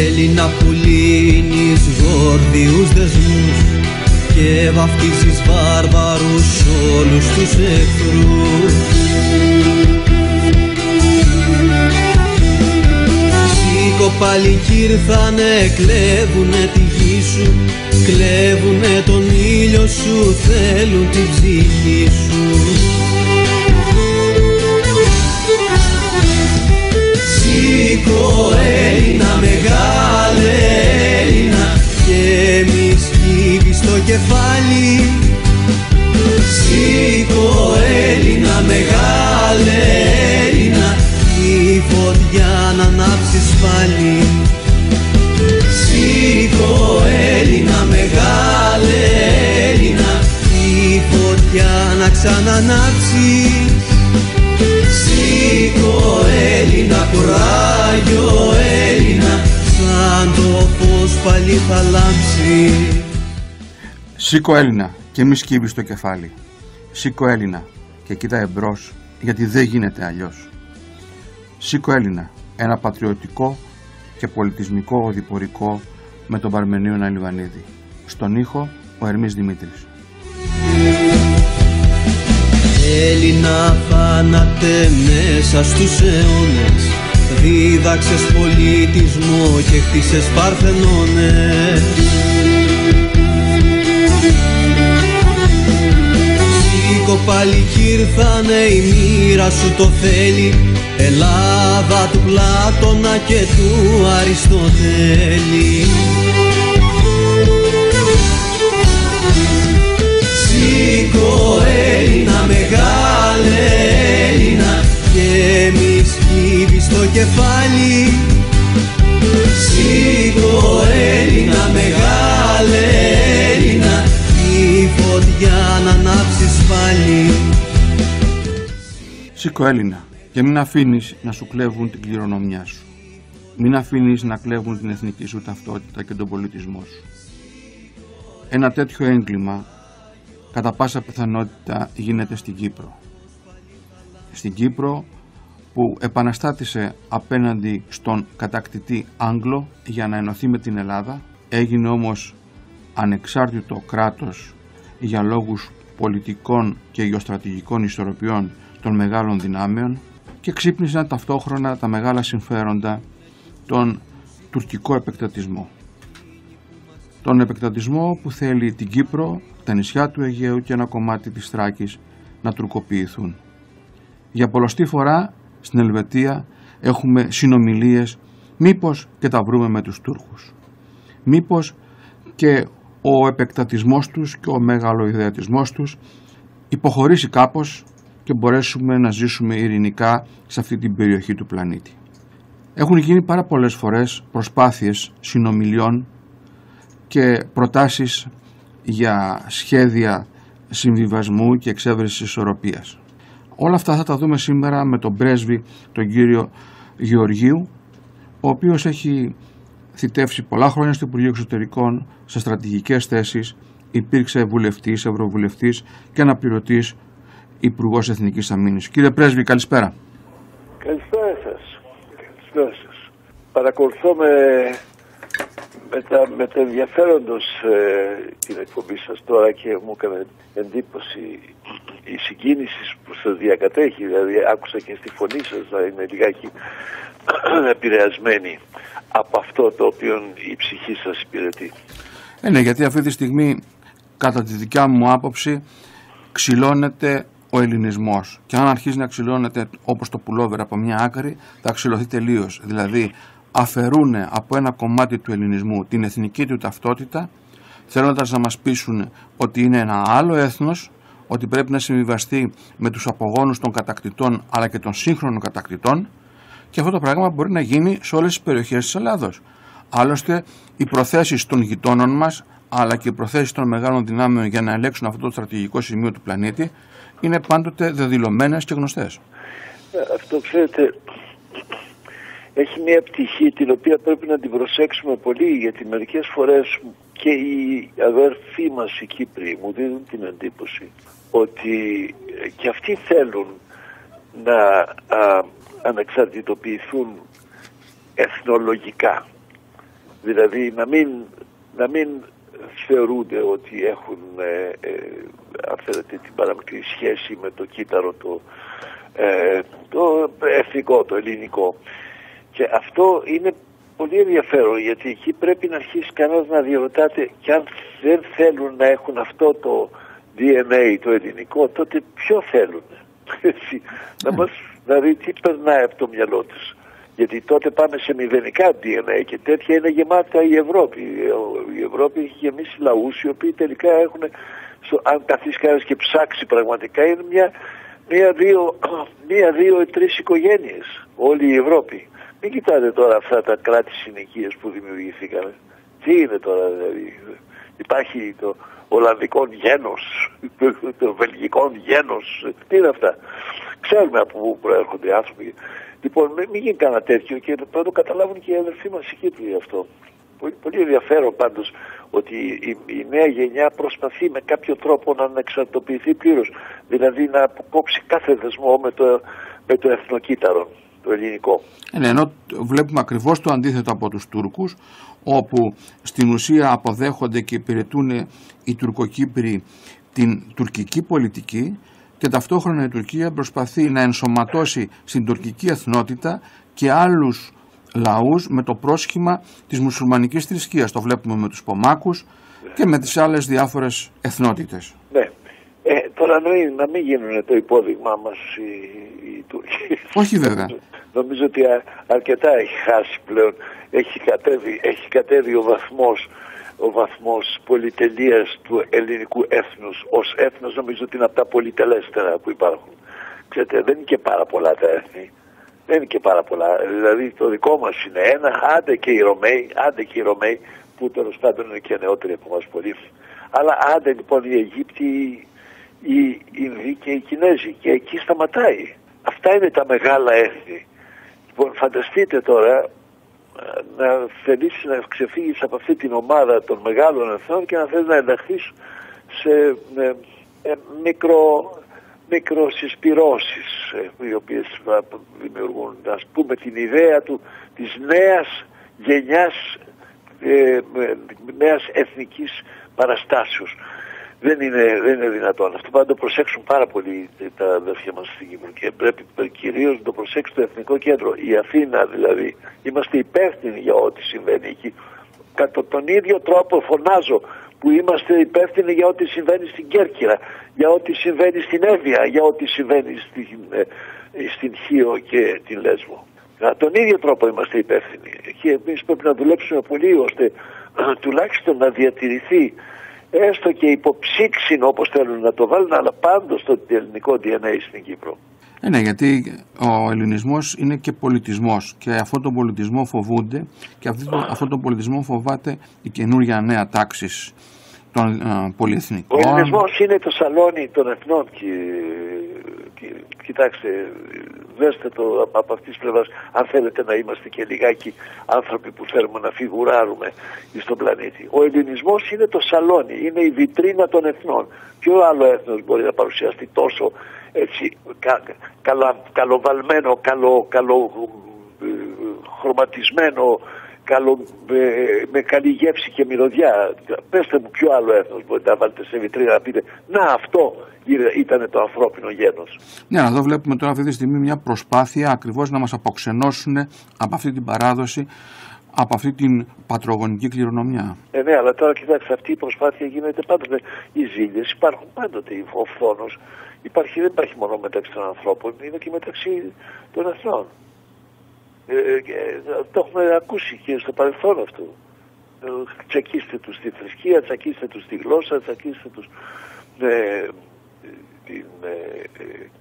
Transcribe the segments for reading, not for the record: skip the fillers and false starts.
Έλληνα που λύνεις γόρδιους δεσμούς και βαφτίζεις βάρβαρους όλους τους εχθρούς. Σήκω παλικί ήρθανε, κλέβουνε τη γη σου, κλέβουνε τον ήλιο σου, θέλουν την ψυχή σου. Σήκω Έλληνα, μεγάλε Έλληνα, και μη σκύβεις το κεφάλι. Σήκω Έλληνα, μεγάλε Έλληνα, τη φωτιά να ανάψεις πάλι. Σήκω Έλληνα, μεγάλε Έλληνα, τη φωτιά να ξανανάψεις. Σήκω Έλληνα, κουράγιο Έλληνα, σαν το φως πάλι θα λάμψει. Σήκω Έλληνα και μη σκύβεις το κεφάλι. Σήκω Έλληνα και κοίτα εμπρός, γιατί δεν γίνεται αλλιώς. Σήκω Έλληνα, ένα πατριωτικό και πολιτισμικό οδηπορικό με τον Παρμενίωνα Λιβανίδη. Στον ήχο ο Ερμής Δημήτρης. Έλληνα θάνατε μέσα στους αιώνες, δίδαξες πολιτισμό και χτίσες παρθενώνες. Σήκω παλικί ήρθανε, η μοίρα σου το θέλει, Ελλάδα του Πλάτωνα και του Αριστοτέλη. Σήκω Έλληνα, μεγάλε Έλληνα, και μη σκύβεις το κεφάλι. Σήκω Έλληνα, μεγάλε Έλληνα, τη φωτιά να ανάψεις πάλι. Σήκω Έλληνα και μην αφήνεις να σου κλέβουν την κληρονομιά σου. Μην αφήνεις να κλέβουν την εθνική σου ταυτότητα και τον πολιτισμό σου. Ένα τέτοιο έγκλημα κατά πάσα πιθανότητα γίνεται στην Κύπρο. Στην Κύπρο που επαναστάτησε απέναντι στον κατακτητή Άγγλο για να ενωθεί με την Ελλάδα, έγινε όμως ανεξάρτητο κράτος για λόγους πολιτικών και γεωστρατηγικών ισορροπιών των μεγάλων δυνάμεων και ξύπνησαν ταυτόχρονα τα μεγάλα συμφέροντα τον τουρκικό επεκτατισμό. Τον επεκτατισμό που θέλει την Κύπρο, τα νησιά του Αιγαίου και ένα κομμάτι της Θράκης να τουρκοποιηθούν. Για πολλοστή φορά στην Ελβετία έχουμε συνομιλίες, μήπως και τα βρούμε με τους Τούρκους. Μήπως και ο επεκτατισμός τους και ο μεγαλοειδεατισμός τους υποχωρήσει κάπως και μπορέσουμε να ζήσουμε ειρηνικά σε αυτή την περιοχή του πλανήτη. Έχουν γίνει πάρα πολλές φορές προσπάθειες συνομιλιών και προτάσεις για σχέδια συμβιβασμού και εξέβρεσης ισορροπίας. Όλα αυτά θα τα δούμε σήμερα με τον πρέσβη, τον κύριο Γεωργίου, ο οποίος έχει θητεύσει πολλά χρόνια στο Υπουργείο Εξωτερικών σε στρατηγικές θέσεις, υπήρξε βουλευτής, ευρωβουλευτής και αναπληρωτής Υπουργός Εθνικής Αμήνης. Κύριε πρέσβη, καλησπέρα. Καλησπέρα σας. Καλησπέρα σας. Παρακολουθώ με τα ενδιαφέροντος την εκπομπή σας τώρα και μου έκανε εντύπωση η συγκίνηση που σας διακατέχει. Δηλαδή άκουσα και στη φωνή σας να είναι λιγάκι επηρεασμένη από αυτό το οποίο η ψυχή σας υπηρετεί. Ναι, γιατί αυτή τη στιγμή κατά τη δικιά μου άποψη ξυλώνεται ο ελληνισμός και αν αρχίσει να ξυλώνεται όπως το πουλόβερ από μια άκρη θα ξυλωθεί τελείως. Δηλαδή αφαιρούν από ένα κομμάτι του ελληνισμού την εθνική του ταυτότητα, θέλοντας να μας πείσουν ότι είναι ένα άλλο έθνος, ότι πρέπει να συμβιβαστεί με τους απογόνους των κατακτητών αλλά και των σύγχρονων κατακτητών, και αυτό το πράγμα μπορεί να γίνει σε όλες τις περιοχές της Ελλάδος. Άλλωστε οι προθέσεις των γειτόνων μας αλλά και οι προθέσεις των μεγάλων δυνάμεων για να ελέγξουν αυτό το στρατηγικό σημείο του πλανήτη είναι πάντοτε δεδηλωμένες και γνωστές. Αυτό, ξέρετε, έχει μια πτυχή την οποία πρέπει να την προσέξουμε πολύ, γιατί μερικές φορές και οι αδερφοί μας οι Κύπροι μου δίνουν την εντύπωση ότι και αυτοί θέλουν να ανεξαρτητοποιηθούν εθνολογικά. Δηλαδή να μην θεωρούνται ότι έχουν αν θέλετε την παραμικρή σχέση με το κύτταρο το εθνικό, το ελληνικό. Και αυτό είναι πολύ ενδιαφέρον, γιατί εκεί πρέπει να αρχίσει κανένας να διερωτάται, και αν δεν θέλουν να έχουν αυτό το DNA το ελληνικό, τότε ποιο θέλουν. Δηλαδή τι περνάει από το μυαλό τους. Γιατί τότε πάμε σε μηδενικά DNA και τέτοια είναι γεμάτα η Ευρώπη. Η Ευρώπη έχει γεμίσει λαούς οι οποίοι τελικά έχουν, αν καθίσει κανένας και ψάξει πραγματικά, είναι μία, δύο, τρεις οικογένειες όλη η Ευρώπη. Μην κοιτάτε τώρα αυτά τα κράτη συνοικίες που δημιουργήθηκαν. Τι είναι τώρα, δηλαδή. Υπάρχει το Ολλανδικό γένος, το Βελγικό γένος. Τι είναι αυτά. Ξέρουμε από πού προέρχονται οι άνθρωποι. Λοιπόν, μην γίνει κανένα τέτοιο, και πρέπει να το καταλάβουν και οι αδερφοί μας οι Κύπροι αυτό. Πολύ ενδιαφέρον πάντως ότι η νέα γενιά προσπαθεί με κάποιο τρόπο να ανεξαρτητοποιηθεί πλήρως. Δηλαδή να αποκόψει κάθε δεσμό με το εθνοκύτταρο, το ελληνικό. Ενώ βλέπουμε ακριβώς το αντίθετο από τους Τούρκους, όπου στην ουσία αποδέχονται και υπηρετούν οι Τουρκοκύπροι την τουρκική πολιτική, και ταυτόχρονα η Τουρκία προσπαθεί να ενσωματώσει στην τουρκική εθνότητα και άλλους λαούς με το πρόσχημα της μουσουλμανικής θρησκείας. Το βλέπουμε με τους Πομάκους και με τις άλλες διάφορες εθνότητες. Ναι. Τώρα να μην γίνουν το υπόδειγμά μας οι Τούρκοι. Όχι βέβαια. Νομίζω ότι αρκετά έχει χάσει πλέον. Έχει κατέβει ο βαθμός πολυτελείας του ελληνικού έθνους. Ως έθνος νομίζω ότι είναι από τα πολυτελέστερα που υπάρχουν. Ξέρετε, δεν είναι και πάρα πολλά τα έθνη. Δεν είναι και πάρα πολλά. Δηλαδή το δικό μας είναι ένα, άντε και οι Ρωμαίοι, που τέλος πάντων είναι και νεότεροι από εμάς πολύ. Αλλά άντε λοιπόν οι Αιγύπτιοι, οι Ινδοί και οι Κινέζοι. Και εκεί σταματάει. Αυτά είναι τα μεγάλα έθνη. Λοιπόν, φανταστείτε τώρα να θελήσεις να ξεφύγεις από αυτή την ομάδα των μεγάλων εθνών και να θέλεις να ενταχθείς σε μικροσυσπυρώσεις οι οποίες δημιουργούν, ας πούμε, την ιδέα της νέας γενιάς, νέας εθνικής παραστάσεως. Δεν είναι δυνατόν. Αυτό πρέπει να το προσέξουν πάρα πολύ τα αδέρφια μας στην Κύπρο, και πρέπει κυρίως να το προσέξει το Εθνικό Κέντρο. Η Αθήνα δηλαδή, είμαστε υπεύθυνοι για ό,τι συμβαίνει εκεί. Κατά τον ίδιο τρόπο φωνάζω που είμαστε υπεύθυνοι για ό,τι συμβαίνει στην Κέρκυρα, για ό,τι συμβαίνει στην Εύβοια, για ό,τι συμβαίνει στην Χίο και την Λέσβο. Κατά τον ίδιο τρόπο είμαστε υπεύθυνοι. Και εμείς πρέπει να δουλέψουμε πολύ ώστε τουλάχιστον να διατηρηθεί, έστω και υποψήξιν όπως θέλουν να το βάλουν, αλλά πάντως το ελληνικό DNA στην Κύπρο. Ναι, γιατί ο ελληνισμός είναι και πολιτισμός, και αυτόν τον πολιτισμό φοβούνται, και αυτόν τον πολιτισμό φοβάται η καινούργια νέα τάξη των πολυεθνικών. Ο ελληνισμός είναι το σαλόνι των εθνών, και κοιτάξτε, δέστε το από αυτής της πλευράς, αν θέλετε να είμαστε και λιγάκι άνθρωποι που θέλουμε να φιγουράρουμε στον πλανήτη. Ο ελληνισμός είναι το σαλόνι, είναι η βιτρίνα των εθνών. Ποιο άλλο έθνος μπορεί να παρουσιαστεί τόσο έτσι καλοβαλμένο, καλοχρωματισμένο, με καλή γεύση και μυρωδιά. Πέστε μου ποιο άλλο έθνος μπορείτε να βάλετε σε βιτρίνα να πείτε να, αυτό ήταν το ανθρώπινο γένος. Ναι, αλλά εδώ βλέπουμε τώρα αυτή τη στιγμή μια προσπάθεια ακριβώς να μας αποξενώσουν από αυτή την παράδοση, από αυτή την πατρογονική κληρονομιά. Ναι, αλλά τώρα κοιτάξτε, αυτή η προσπάθεια γίνεται πάντοτε. Οι ζήλιες υπάρχουν πάντοτε, ο φθόνος δεν υπάρχει μόνο μεταξύ των ανθρώπων, είναι και μεταξύ των εθνών. Το έχουμε ακούσει και στο παρελθόν αυτό. Τσακίστε τους στη θρησκεία, τσακίστε τους στη γλώσσα, τσακίστε τους την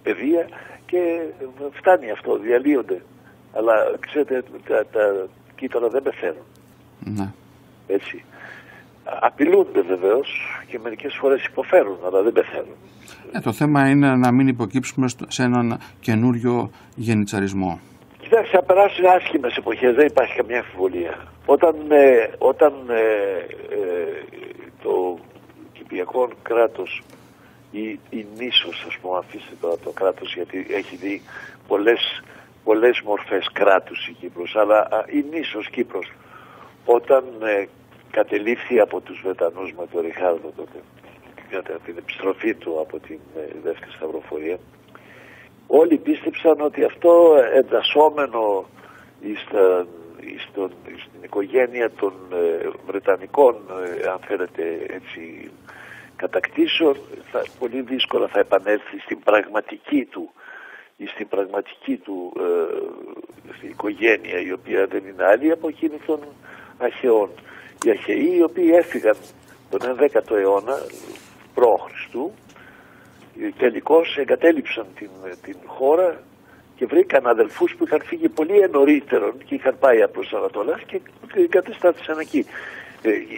παιδεία, και φτάνει αυτό, διαλύονται. Αλλά ξέρετε, τα κύτταρα δεν πεθαίνουν. Ναι. Έτσι. απειλούνται βεβαίως και μερικές φορές υποφέρουν, αλλά δεν πεθαίνουν. Το θέμα είναι να μην υποκύψουμε σε έναν καινούριο γενιτσαρισμό. Κοιτάξτε, θα περάσουν άσχημες εποχές, δεν υπάρχει καμία αμφιβολία. Όταν το κυπριακό κράτος η νήσος, ας πούμε, αφήστε το κράτος, γιατί έχει δει πολλές μορφές κράτους η Κύπρος, αλλά η νήσος Κύπρος, όταν κατελήφθη από τους Βρετανούς με τον Ριχάρδο τότε, κατά την επιστροφή του από την Δεύτερη Σταυροφορία, όλοι πίστεψαν ότι αυτό εντασσόμενο στην οικογένεια των Βρετανικών, αν θέλετε έτσι, κατακτήσεων, πολύ δύσκολα θα επανέλθει στην πραγματική του στην οικογένεια, η οποία δεν είναι άλλη από εκείνη των Αχαιών. Οι Αχαιοί, οι οποίοι έφυγαν τον 11ο αιώνα π.Χ., τελικώς εγκατέλειψαν την χώρα και βρήκαν αδελφούς που είχαν φύγει πολύ νωρίτερον και είχαν πάει προς Ανατολάς και εγκατεστάθησαν εκεί.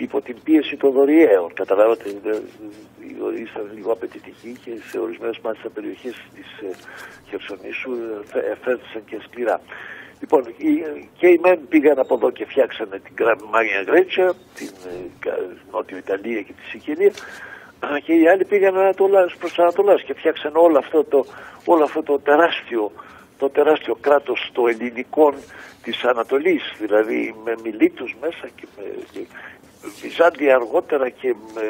Υπό την πίεση των Δωριαίων. Καταλάβατε, ήσταν λίγο απαιτητικοί και σε ορισμένες μάλιστα περιοχές της Χερσονήσου φέρθησαν και σκληρά. Λοιπόν, και οι μεν πήγαν από εδώ και φτιάξανε την Μάγια Γκρέτσια, την Νότιο Ιταλία και τη Σικελία, και οι άλλοι πήγαν προς Ανατολάς και φτιάξαν όλο αυτό το τεράστιο κράτος των ελληνικών της Ανατολής, δηλαδή με Μιλήτους μέσα και με Βυζάντια αργότερα και με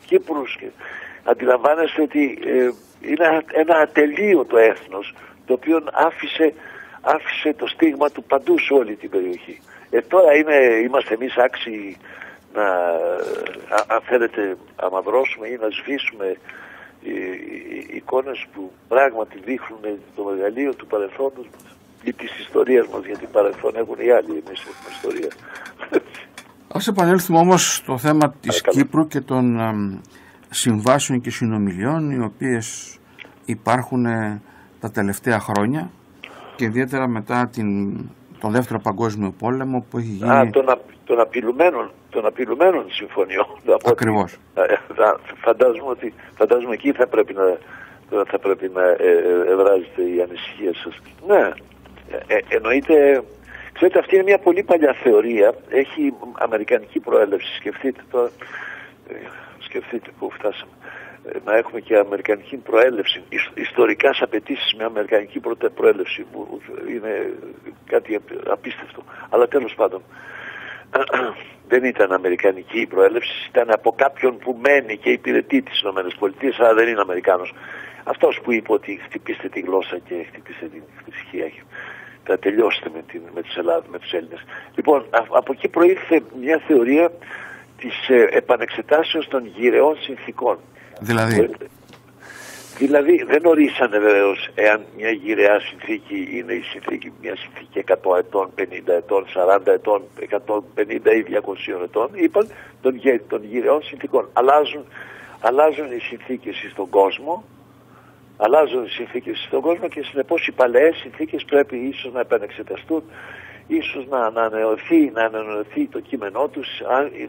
Κύπρους. Αντιλαμβάνεστε ότι είναι ένα ατελείωτο έθνος, το οποίο άφησε το στίγμα του παντού σε όλη την περιοχή. Τώρα είμαστε εμείς άξιοι να, αν θέλετε, αμαυρώσουμε ή να σβήσουμε εικόνες που πράγματι δείχνουν το μεγαλείο του παρελθόντος μας ή της ιστορίας μας, γιατί παρελθόν έχουν οι άλλοι, εμείς έχουμε ιστορία. Ας επανέλθουμε όμως στο θέμα της Κύπρου και των συμβάσεων και συνομιλιών, οι οποίες υπάρχουν τα τελευταία χρόνια και ιδιαίτερα μετά τον Δεύτερο Παγκόσμιο Πόλεμο, που έχει γίνει... Των απειλουμένων συμφωνιών. Ακριβώς. Φαντάζομαι εκεί θα πρέπει να εδράζεται η ανησυχία σας. Ναι, εννοείται. Ξέρετε, αυτή είναι μια πολύ παλιά θεωρία. Έχει αμερικανική προέλευση. Σκεφτείτε που φτάσαμε. Να έχουμε και αμερικανική προέλευση, ιστορικά απαιτήσεις με αμερικανική προέλευση, που είναι κάτι απίστευτο. Αλλά τέλος πάντων, δεν ήταν αμερικανική η προέλευση, ήταν από κάποιον που μένει και υπηρετεί τις ΗΠΑ, αλλά δεν είναι Αμερικάνος. Αυτός που είπε ότι χτυπήστε τη γλώσσα και χτυπήστε την ησυχία, θα τελειώσετε με τους Έλληνες. Λοιπόν, από εκεί προήλθε μια θεωρία της επανεξετάσεως των γυρεών συνθήκων. Δηλαδή δεν ορίσανε βεβαίως εάν μια γυραιά συνθήκη είναι μια συνθήκη 100 ετών, 50 ετών, 40 ετών, 150 ή 200 ετών. Είπαν των γυραιών συνθήκων. Αλλάζουν οι συνθήκες στον κόσμο, και συνεπώς οι παλαιές συνθήκες πρέπει ίσως να επανεξεταστούν, ίσως να ανανεωθεί το κείμενό τους,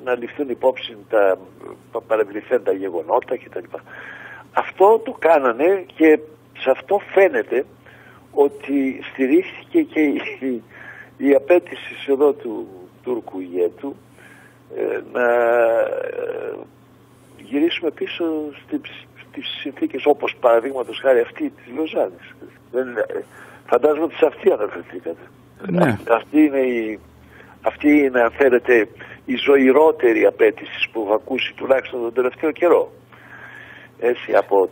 να ληφθούν υπόψη τα παρευληθέντα γεγονότα κτλ. Αυτό το κάνανε και σε αυτό φαίνεται ότι στηρίχθηκε και η απέτηση εδώ του Τούρκου ηγέτου να γυρίσουμε πίσω στις συνθήκες, όπως παραδείγματος χάρη αυτή της Λοζάνης. Φαντάζομαι ότι σε αυτή αναφερθήκατε. Ναι. Αυτή είναι, αν θέλετε, η ζωηρότερη απέτηση που έχω ακούσει τουλάχιστον τον τελευταίο καιρό. Έτσι, από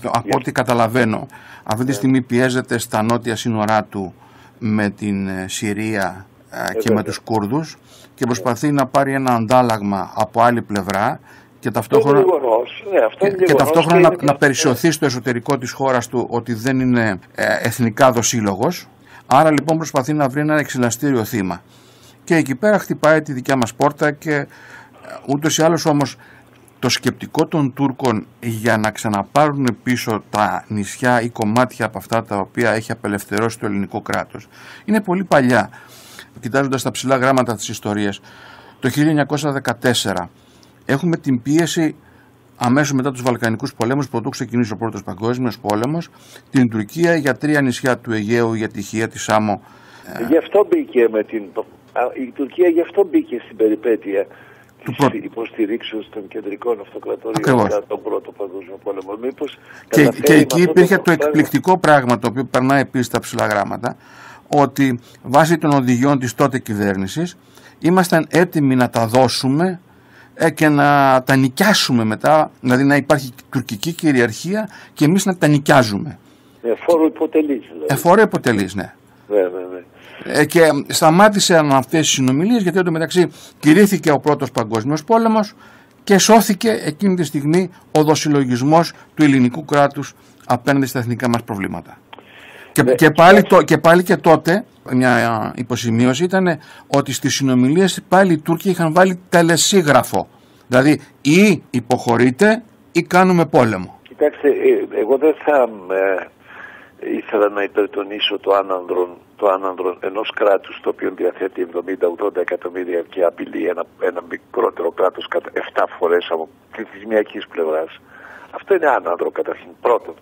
από ό,τι καταλαβαίνω, αυτή τη στιγμή πιέζεται στα νότια σύνορά του με την Συρία και με τους Κούρδους και προσπαθεί να πάρει ένα αντάλλαγμα από άλλη πλευρά και ταυτόχρονα, να περισσωθεί στο εσωτερικό της χώρας του ότι δεν είναι εθνικά δοσύλλογος. Άρα λοιπόν προσπαθεί να βρει ένα εξελαστήριο θύμα. Και εκεί πέρα χτυπάει τη δικιά μας πόρτα και ούτως ή άλλως όμως το σκεπτικό των Τούρκων για να ξαναπάρουν πίσω τα νησιά ή κομμάτια από αυτά τα οποία έχει απελευθερώσει το ελληνικό κράτος είναι πολύ παλιά. Κοιτάζοντας τα ψηλά γράμματα της ιστορίας, το 1914 έχουμε την πίεση αμέσως μετά τους Βαλκανικούς πολέμους, πρωτού ξεκινήσει ο Πρώτος Παγκόσμιος Πόλεμος, την Τουρκία για 3 νησιά του Αιγαίου, για τη Χία, τη Σάμο. Γι' αυτό μπήκε η Τουρκία γι' αυτό μπήκε στην περιπέτεια της υποστηρίξεως των κεντρικών αυτοκρατορίων μετά τον Πρώτο Παγκόσμιο Πόλεμο. Και εκεί υπήρχε το εκπληκτικό πράγμα, το οποίο περνάει επίσης στα ψηλά γράμματα, ότι βάσει των οδηγιών της τότε κυβέρνησης ήμασταν έτοιμοι να τα δώσουμε και να τα νοικιάσουμε μετά, δηλαδή να υπάρχει τουρκική κυριαρχία και εμείς να τα νοικιάζουμε. Φόρο υποτελής δηλαδή. Φόρο υποτελής, ναι. Ναι. Και σταμάτησαν αυτές τις συνομιλίες, γιατί εντωμεταξύ κηρύχθηκε ο Πρώτος Παγκόσμιος Πόλεμος και σώθηκε εκείνη τη στιγμή ο δοσυλλογισμός του ελληνικού κράτους απέναντι στα εθνικά μας προβλήματα. Και πάλι και τότε μια υποσημείωση ήταν ότι στις συνομιλίες πάλι οι Τούρκοι είχαν βάλει τελεσίγραφο. Δηλαδή ή υποχωρείτε ή κάνουμε πόλεμο. Κοιτάξτε, εγώ δεν θα ήθελα να υπερτονίσω το άνανδρον ενός κράτους το οποίο διαθέτει 70-80 εκατομμύρια και απειλεί ένα μικρότερο κράτος κατά 7 φορές από της μιακής πλευράς. Αυτό είναι άνανδρο καταρχήν. Πρώτον,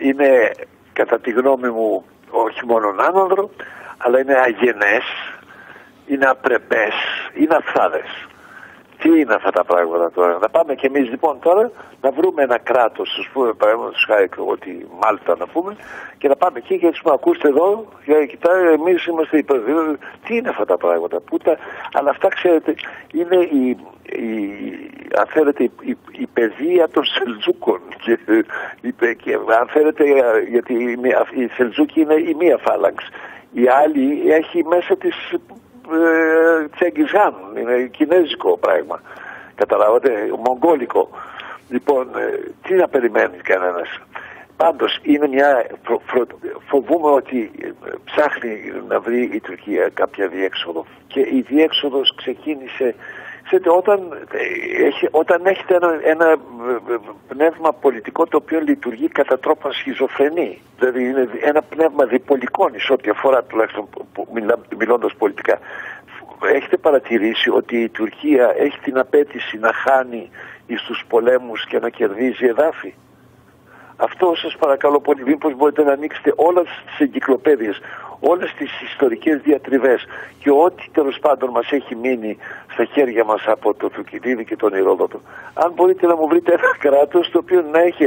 είναι κατά τη γνώμη μου όχι μόνο άνανδρο, αλλά είναι αγενές, είναι απρεπές, είναι αφθάδες. Τι είναι αυτά τα πράγματα τώρα? Να πάμε κι εμείς λοιπόν τώρα να βρούμε ένα κράτος, ας πούμε, παραδείγματος χάρη ότι Μάλτα να πούμε, και να πάμε εκεί και να τους πούμε, ακούστε εδώ, κοιτάξτε, εμείς είμαστε υπερβίβοι. Τι είναι αυτά τα πράγματα? Αλλά αυτά, ξέρετε, είναι αν θέλετε η παιδεία των Σελτζούκων και αν θέλετε, γιατί η Σελτζούκοι είναι η μία φάλαγγς, η άλλη έχει μέσα της Τσέγκιζάν, είναι κινέζικο πράγμα, καταλάβατε, μογγόλικο. Λοιπόν, τι να περιμένει κανένας? Πάντως είναι φοβούμαι ότι ψάχνει να βρει η Τουρκία κάποια διέξοδο, και η διέξοδος ξεκίνησε, ξέρετε, όταν έχετε ένα πνεύμα πολιτικό το οποίο λειτουργεί κατά τρόπο σχιζοφρενή, δηλαδή είναι ένα πνεύμα διπολικών εις ό,τι αφορά, τουλάχιστον μιλώντας πολιτικά. Έχετε παρατηρήσει ότι η Τουρκία έχει την απέτηση να χάνει εις τους πολέμους και να κερδίζει εδάφη? Αυτό σας παρακαλώ πολύ, μήπως μπορείτε να ανοίξετε όλες τις εγκυκλοπαίδειες, όλες τις ιστορικές διατριβές και ό,τι τέλος πάντων μας έχει μείνει στα χέρια μας από το Θουκυδίδη και τον Ηρόδοτο. Αν μπορείτε να μου βρείτε ένα κράτος το οποίο να έχει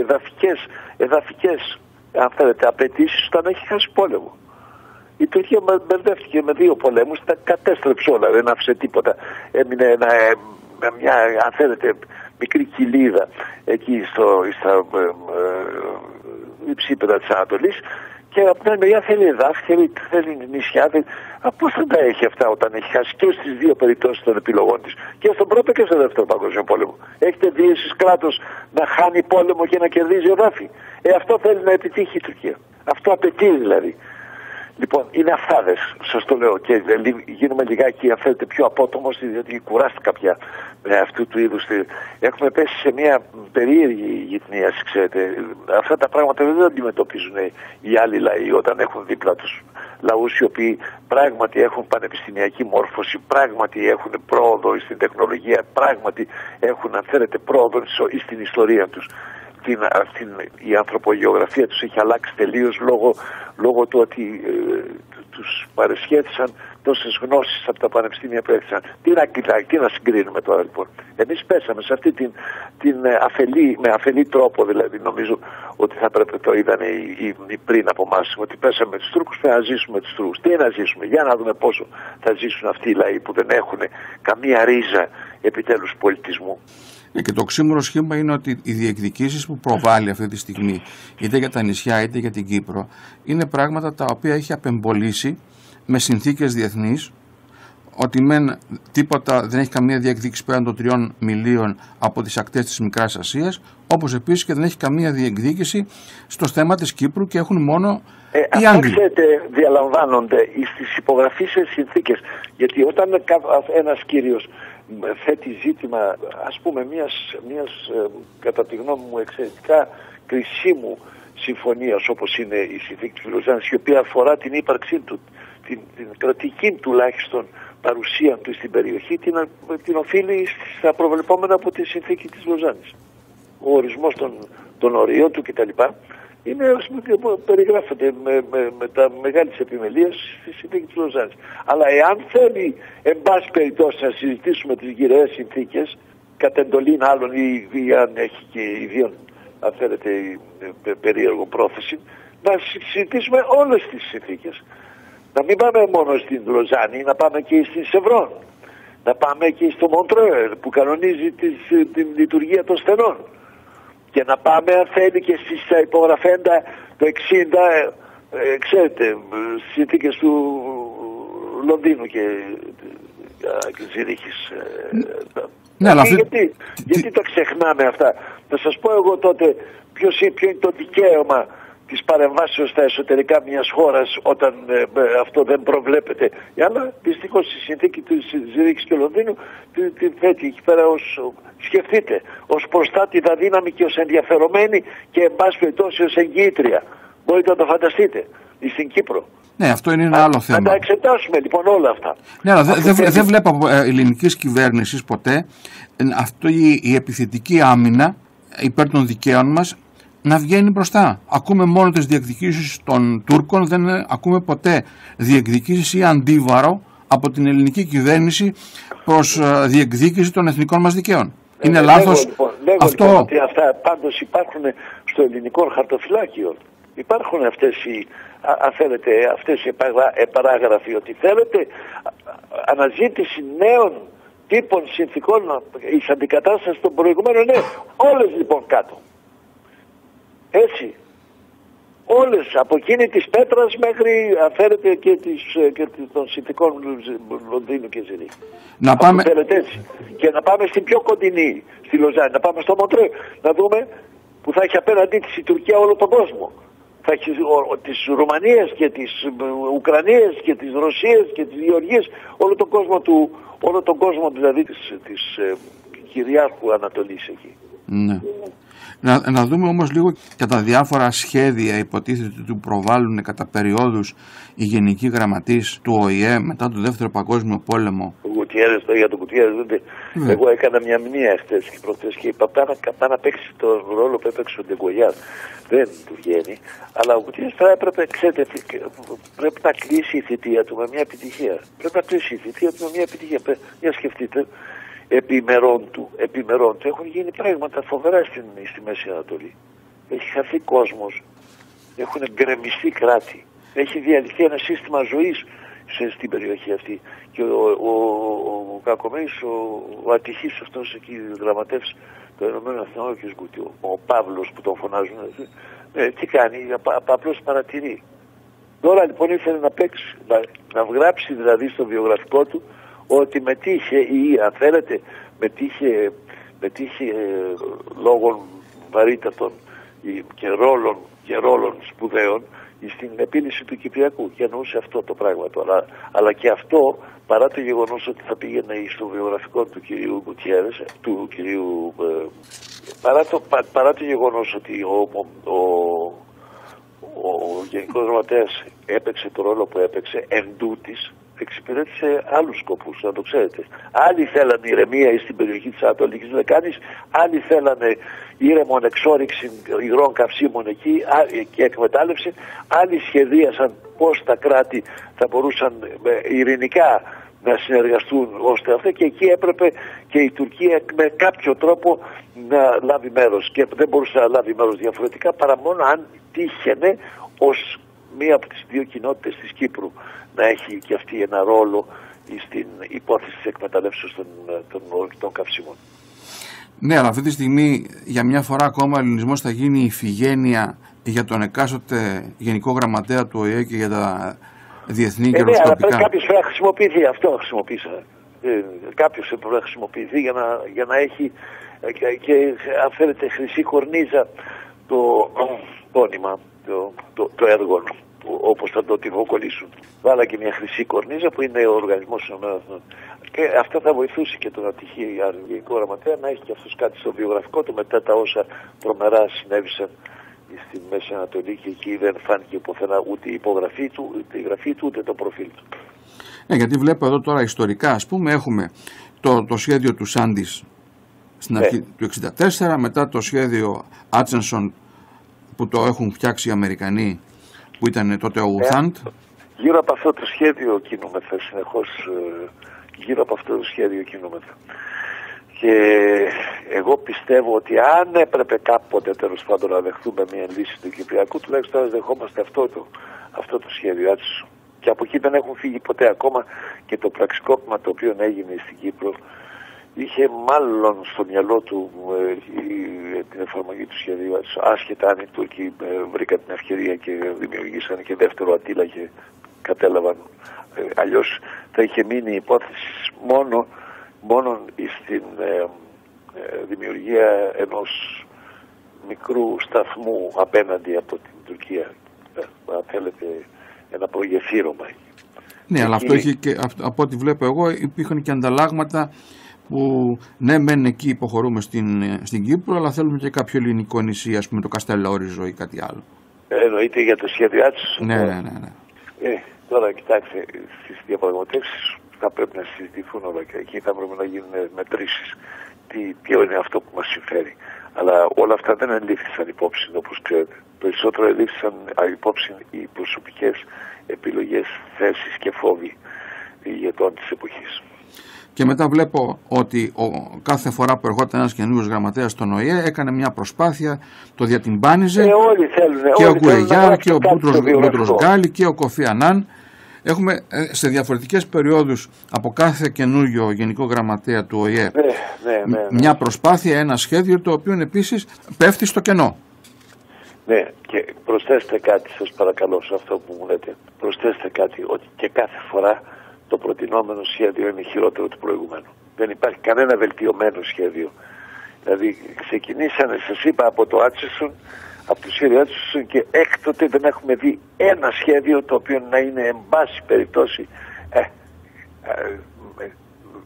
εδαφικές αν θέλετε, απαιτήσεις όταν έχει χάσει πόλεμο. Η Τουρκία μπερδεύτηκε με 2 πολέμους, τα κατέστρεψε όλα, δεν άφησε τίποτα. Έμεινε μια, αν θέλετε, μικρή κοιλίδα εκεί στα υψίπεδα της Ανατολής, και από την άλλη μεριά θέλει εδάφη, θέλει νησιά. Πώς θα τα έχει αυτά όταν έχει χάσει και στις 2 περιπτώσεις των επιλογών της, και στον πρώτο και στο δεύτερο παγκόσμιο πόλεμο? Έχετε δει εσείς κράτος να χάνει πόλεμο και να κερδίζει εδάφη? Αυτό θέλει να επιτύχει η Τουρκία. Αυτό απαιτεί δηλαδή. Λοιπόν, είναι αφθάδες, σας το λέω, και γίνουμε λιγάκι, αν θέλετε, πιο απότομος, διότι κουράστηκα πια με αυτού του είδους. Έχουμε πέσει σε μια περίεργη γειτονίαση, ξέρετε. Αυτά τα πράγματα δεν αντιμετωπίζουν οι άλλοι λαοί όταν έχουν δίπλα τους λαούς οι οποίοι πράγματι έχουν πανεπιστημιακή μόρφωση, πράγματι έχουν πρόοδο στην τεχνολογία, πράγματι έχουν, αν θέλετε, πρόοδο στην ιστορία τους. Η ανθρωπογεωγραφία τους έχει αλλάξει τελείως λόγω του ότι τους παρεσχέθησαν τόσες γνώσεις από τα πανεπιστήμια που έθεσαν. Τι να συγκρίνουμε τώρα λοιπόν? Εμείς πέσαμε σε αυτή με αφελή τρόπο, δηλαδή νομίζω ότι θα πρέπει, το είδαν οι πριν από εμάς, ότι πέσαμε με τους Τούρκους, πρέπει να ζήσουμε με τους Τούρκους. Τι να ζήσουμε? Για να δούμε πόσο θα ζήσουν αυτοί οι λαοί που δεν έχουν καμία ρίζα επιτέλους πολιτισμού. Και το οξύμορο σχήμα είναι ότι οι διεκδικήσεις που προβάλλει αυτή τη στιγμή, είτε για τα νησιά είτε για την Κύπρο, είναι πράγματα τα οποία έχει απεμπολίσει με συνθήκες διεθνείς, ότι τίποτα δεν έχει καμία διεκδίκηση πέραν των 3 μιλίων από τις ακτές της Μικράς Ασίας, όπως επίσης και δεν έχει καμία διεκδίκηση στο θέμα της Κύπρου και έχουν μόνο οι Άγγλοι. Ξέρετε, διαλαμβάνονται στις υπογραφήσεις συνθήκες, γιατί όταν ένας κύριος θέτει ζήτημα, ας πούμε, μιας κατά τη γνώμη μου εξαιρετικά κρισίμου συμφωνίας, όπως είναι η συνθήκη της Λοζάνης, η οποία αφορά την ύπαρξή του, την κρατική τουλάχιστον παρουσία του στην περιοχή την οφείλει στα προβλεπόμενα από τη συνθήκη της Λοζάνης. Ο ορισμός των ορίων του κτλ. Περιγράφεται με τα μεγάλης επιμελίας στη συνθήκη της Λοζάνης. Αλλά εάν θέλει εν πάση περιπτώσει να συζητήσουμε τις γυραιές συνθήκες κατ' εντολήν άλλων ή αν έχει και ιδίων, αν θέλετε, περίεργο πρόθεση, να συζητήσουμε όλες τις συνθήκες. Να μην πάμε μόνο στην Λοζάνη, να πάμε και στην Σευρών. Να πάμε και στο Μοντρέ που κανονίζει την λειτουργία των στενών. Και να πάμε, αν θέλει, και στις υπογραφέντα το 60, ξέρετε, στις συνθήκες του Λονδίνου και Ζηρίχης. Ναι, αλλά γιατί τα ξεχνάμε αυτά. Θα σας πω εγώ τότε ποιο είναι το δικαίωμα της παρεμβάσεως στα εσωτερικά μιας χώρας όταν αυτό δεν προβλέπεται. Αλλά δυστυχώς η συνθήκη της Ζηρίχης και Λονδίνου την θέτει εκεί πέρα σκεφτείτε, ως προστάτηδα δύναμη και ως ενδιαφερομένη και εν πάση περιπτώσει ως εγγυήτρια. Μπορείτε να το φανταστείτε στην Κύπρο. Ναι, αυτό είναι ένα άλλο θέμα. Να τα εξετάσουμε λοιπόν όλα αυτά. Ναι, αλλά δεν βλέπω από ελληνικής κυβέρνησης ποτέ αυτή η επιθετική άμυνα υπέρ των δικαίων μας να βγαίνει μπροστά. Ακούμε μόνο τις διεκδικήσεις των Τούρκων, δεν ακούμε ποτέ διεκδικήσεις ή αντίβαρο από την ελληνική κυβέρνηση προς διεκδίκηση των εθνικών μας δικαίων. Είναι λάθος αυτό. Λοιπόν, ότι αυτά πάντως υπάρχουν στο ελληνικό χαρτοφυλάκιο. Υπάρχουν αυτές οι επαράγραφοι ότι θέλετε αναζήτηση νέων τύπων συνθήκων εις αντικατάσταση των προηγουμένων. Ναι, όλες λοιπόν κάτω. Έτσι. Όλες, από εκείνη της Πέτρας μέχρι αφαίρετε και των συνθήκων Λονδίνου και Ζηρίχη. Να πάμε... έτσι. Και να πάμε στην πιο κοντινή, στη Λοζάνη, να πάμε στο Μοντρέ, να δούμε που θα έχει απέναντί της η Τουρκία όλο τον κόσμο. Θα έχει της Ρουμανίας και της Ουκρανίας και της Ρωσίας και της Γεωργίας, όλο τον κόσμο δηλαδή της κυριάρχου Ανατολής εκεί. Ναι. Να δούμε όμως λίγο και τα διάφορα σχέδια υποτίθεται του προβάλλουν κατά περιόδους οι γενικοί γραμματείς του ΟΗΕ μετά το Δεύτερο Παγκόσμιο Πόλεμο. Για τον Κουτιέρες, εγώ έκανα μια μνήμα χτες και προχτές και είπα πάει να παίξει τον ρόλο που έπαιξε ο Ντεγκολιάρ. Δεν του βγαίνει, αλλά ο Κουτιέρες θα έπρεπε, ξέρετε, πρέπει να κλείσει η θητεία του με μια επιτυχία. Πρέπει να κλείσει η θητεία του με μια επιτυχία. Για σκεφτείτε, επιμερών του έχουν γίνει πράγματα φοβερά στη Μέση Ανατολή. Έχει χαθεί κόσμος, έχουν γκρεμιστεί κράτη, έχει διαλυθεί ένα σύστημα ζωής στην περιοχή αυτή. Και ο Κακομοίης, ο ατυχής αυτός εκεί γραμματεύς των Ηνωμένων Εθνών, ο Παύλος που τον φωνάζουν, τι κάνει, απλώς παρατηρεί. Τώρα λοιπόν ήθελε να παίξει, να γράψει δηλαδή στο βιογραφικό του ότι μετήχε ή αν θέλετε μετήχε λόγων βαρύτατων και ρόλων σπουδαίων στην επίλυση του Κυπριακού και εννοούσε αυτό το πράγμα τώρα. Αλλά και αυτό παρά το γεγονός ότι θα πήγαινε στο βιογραφικό του κυρίου Γκουτιέρες, παρά το γεγονός ότι ο Γενικός Γραμματέας έπαιξε το ρόλο που έπαιξε εν τούτης, εξυπηρέτησε άλλους σκοπούς, να το ξέρετε. Άλλοι θέλανε ηρεμία στην περιοχή της Ανατολικής Λεκάνης, άλλοι θέλανε ήρεμον εξόριξη υγρών καυσίμων εκεί και εκμετάλλευση, άλλοι σχεδίασαν πώς τα κράτη θα μπορούσαν ειρηνικά να συνεργαστούν ώστε αυτά και εκεί έπρεπε και η Τουρκία με κάποιο τρόπο να λάβει μέρος και δεν μπορούσε να λάβει μέρος διαφορετικά παρά μόνο αν τύχαινε ως μία από τις δύο κοινότητες της Κύπρου να έχει και αυτή ένα ρόλο στην υπόθεση της εκμεταλλεύσεως των καυσίμων. Ναι, αλλά αυτή τη στιγμή για μια φορά ακόμα ο ελληνισμός θα γίνει ηφηγένεια για τον εκάστοτε Γενικό Γραμματέα του ΟΗΕ και για τα διεθνή καιροσκοπικά. Ναι, αλλά κάποιος πρέπει να χρησιμοποιηθεί, αυτό χρησιμοποίησα. Κάποιος πρέπει να χρησιμοποιηθεί για να έχει και αν θέλετε χρυσή κορνίζα το πόνημα, το έργο, όπως θα το τυποκολλήσουν. Βάλα και μια χρυσή κορνίζα που είναι ο Οργανισμός ΗΠΑ. Και αυτό θα βοηθούσε και τον ατυχή Γενικό Γραμματέα να έχει και αυτός κάτι στο βιογραφικό του μετά τα όσα τρομερά συνέβησαν στη Μέση Ανατολή και εκεί δεν φάνηκε πουθενά ούτε η υπογραφή του, ούτε η γραφή του, ούτε το προφίλ του. Γιατί βλέπω εδώ τώρα ιστορικά, ας πούμε, έχουμε το σχέδιο του Σάντις στην αρχή του 1964, μετά το σχέδιο Άτσενσον που το έχουν φτιάξει οι Αμερικανοί, που ήταν τότε ο Ουθάντ. Γύρω από αυτό το σχέδιο κινούμεθα συνεχώς, γύρω από αυτό το σχέδιο κινούμεθα. Και εγώ πιστεύω ότι αν έπρεπε κάποτε τέλος πάντων να δεχτούμε μια λύση του Κυπριακού, τουλάχιστον δεχόμαστε αυτό το σχέδιο. Και από εκεί δεν έχουν φύγει ποτέ ακόμα, και το πραξικόπημα το οποίο έγινε στην Κύπρο είχε μάλλον στο μυαλό του την εφαρμογή του σχεδίου, άσχετα αν οι Τούρκοι βρήκαν την ευκαιρία και δημιουργήσαν και δεύτερο Αττήλα και κατέλαβαν. Αλλιώς θα είχε μείνει η υπόθεση μόνο στην δημιουργία ενός μικρού σταθμού απέναντι από την Τουρκία, αν θέλετε ένα προγεφύρωμα. Ναι, αλλά αυτό είχε και, από ό,τι βλέπω εγώ, υπήρχαν και ανταλλάγματα που ναι μεν εκεί υποχωρούμε στην Κύπρο, αλλά θέλουμε και κάποιο ελληνικό νησί, ας πούμε το Καστελόριζο ή κάτι άλλο. Εννοείται για το σχέδιο Άτσης. Ναι. Τώρα κοιτάξτε, στις διαπραγματεύσεις θα πρέπει να συζητηθούν όλα και εκεί θα πρέπει να γίνουν μετρήσεις. Ποιο είναι αυτό που μας συμφέρει. Αλλά όλα αυτά δεν ελήφθησαν υπόψη, όπως ξέρετε. Περισσότερο ελήφθησαν υπόψη οι προσωπικές επιλογές, θέσεις και φόβοι ηγετών της εποχής. Και μετά βλέπω ότι κάθε φορά που ερχόταν ένας καινούριος γραμματέας στον ΟΗΕ έκανε μια προσπάθεια, το διατυμπάνιζε και ο Γκουεγιάρ και ο Μπούτρος Γκάλι και ο Κοφί Ανάν. Έχουμε σε διαφορετικές περιόδους από κάθε καινούριο γενικό γραμματέα του ΟΗΕ μια προσπάθεια, ένα σχέδιο το οποίο επίσης πέφτει στο κενό. Ναι, και προσθέστε κάτι σας παρακαλώ σε αυτό που μου λέτε. Προσθέστε κάτι, ότι και κάθε φορά το προτινόμενο σχέδιο είναι χειρότερο του προηγουμένου. Δεν υπάρχει κανένα βελτιωμένο σχέδιο. Δηλαδή ξεκινήσανε, σας είπα, από το Άτσεσον, από το σχέδιο Άτσεσον, και έκτοτε δεν έχουμε δει ένα σχέδιο το οποίο να είναι εν πάση περιπτώσει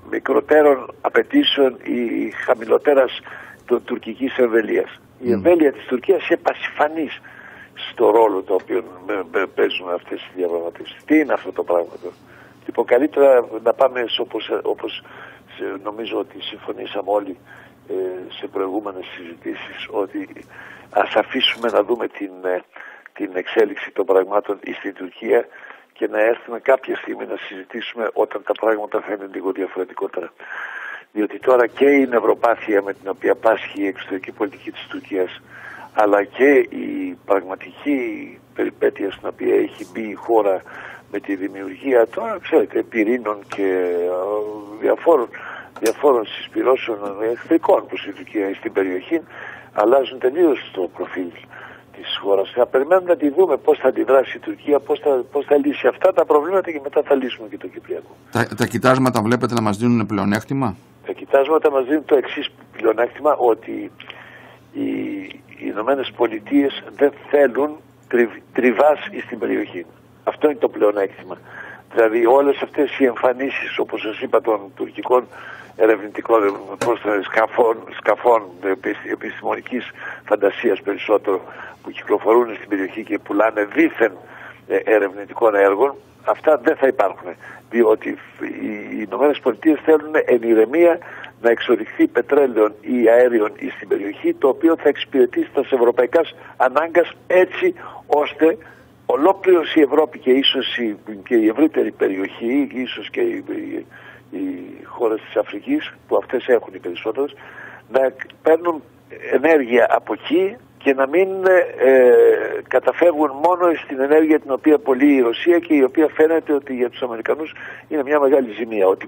μικροτέρων απαιτήσεων ή χαμηλότερας τουρκικής εμβέλειας. Η εμβέλεια της Τουρκίας είναι πασιφανής στο ρόλο το οποίο παίζουν αυτές οι διαπραγματεύσεις. Τι είναι αυτό το πράγμα τώρα? Λοιπόν, καλύτερα να πάμε όπως νομίζω ότι συμφωνήσαμε όλοι σε προηγούμενες συζητήσεις, ότι ας αφήσουμε να δούμε την εξέλιξη των πραγμάτων στην Τουρκία και να έρθουμε κάποια στιγμή να συζητήσουμε όταν τα πράγματα θα είναι λίγο διαφορετικότερα. Διότι τώρα και η νευροπάθεια με την οποία πάσχει η εξωτερική πολιτική της Τουρκίας, αλλά και η πραγματική περιπέτεια στην οποία έχει μπει η χώρα με τη δημιουργία τώρα, ξέρετε, πυρήνων και διαφόρων συσπυρώσεων εχθρικών προς την Τουρκία στην περιοχή, αλλάζουν τελείως το προφίλ της χώρας. Θα περιμένουμε να τη δούμε πώς θα αντιδράσει η Τουρκία, πώς θα λύσει αυτά τα προβλήματα και μετά θα λύσουμε και το Κυπριακό. Τα κοιτάσματα βλέπετε να μας δίνουν πλεονέκτημα? Τα κοιτάσματα μας δίνουν το εξής πλεονέκτημα, ότι οι Ηνωμένες Πολιτείες δεν θέλουν τριβάς στην περιοχή. Αυτό είναι το πλεονέκτημα. Δηλαδή όλες αυτές οι εμφανίσεις, όπως σας είπα, των τουρκικών ερευνητικών σκαφών επιστημονικής φαντασίας περισσότερο, που κυκλοφορούν στην περιοχή και πουλάνε δήθεν ερευνητικών έργων, αυτά δεν θα υπάρχουν. Διότι οι Ηνωμένες Πολιτείες θέλουν εν ηρεμία να εξορυχθεί πετρέλαιων ή αέριων στην περιοχή, το οποίο θα εξυπηρετήσει τα ευρωπαϊκά ανάγκας, έτσι ώστε ολόκληρος η Ευρώπη και ίσως και η ευρύτερη περιοχή, ίσως και οι χώρες της Αφρικής, που αυτές έχουν οι περισσότερες, να παίρνουν ενέργεια από εκεί και να μην καταφεύγουν μόνο στην ενέργεια την οποία πωλεί η Ρωσία, και η οποία φαίνεται ότι για τους Αμερικανούς είναι μια μεγάλη ζημία, ότι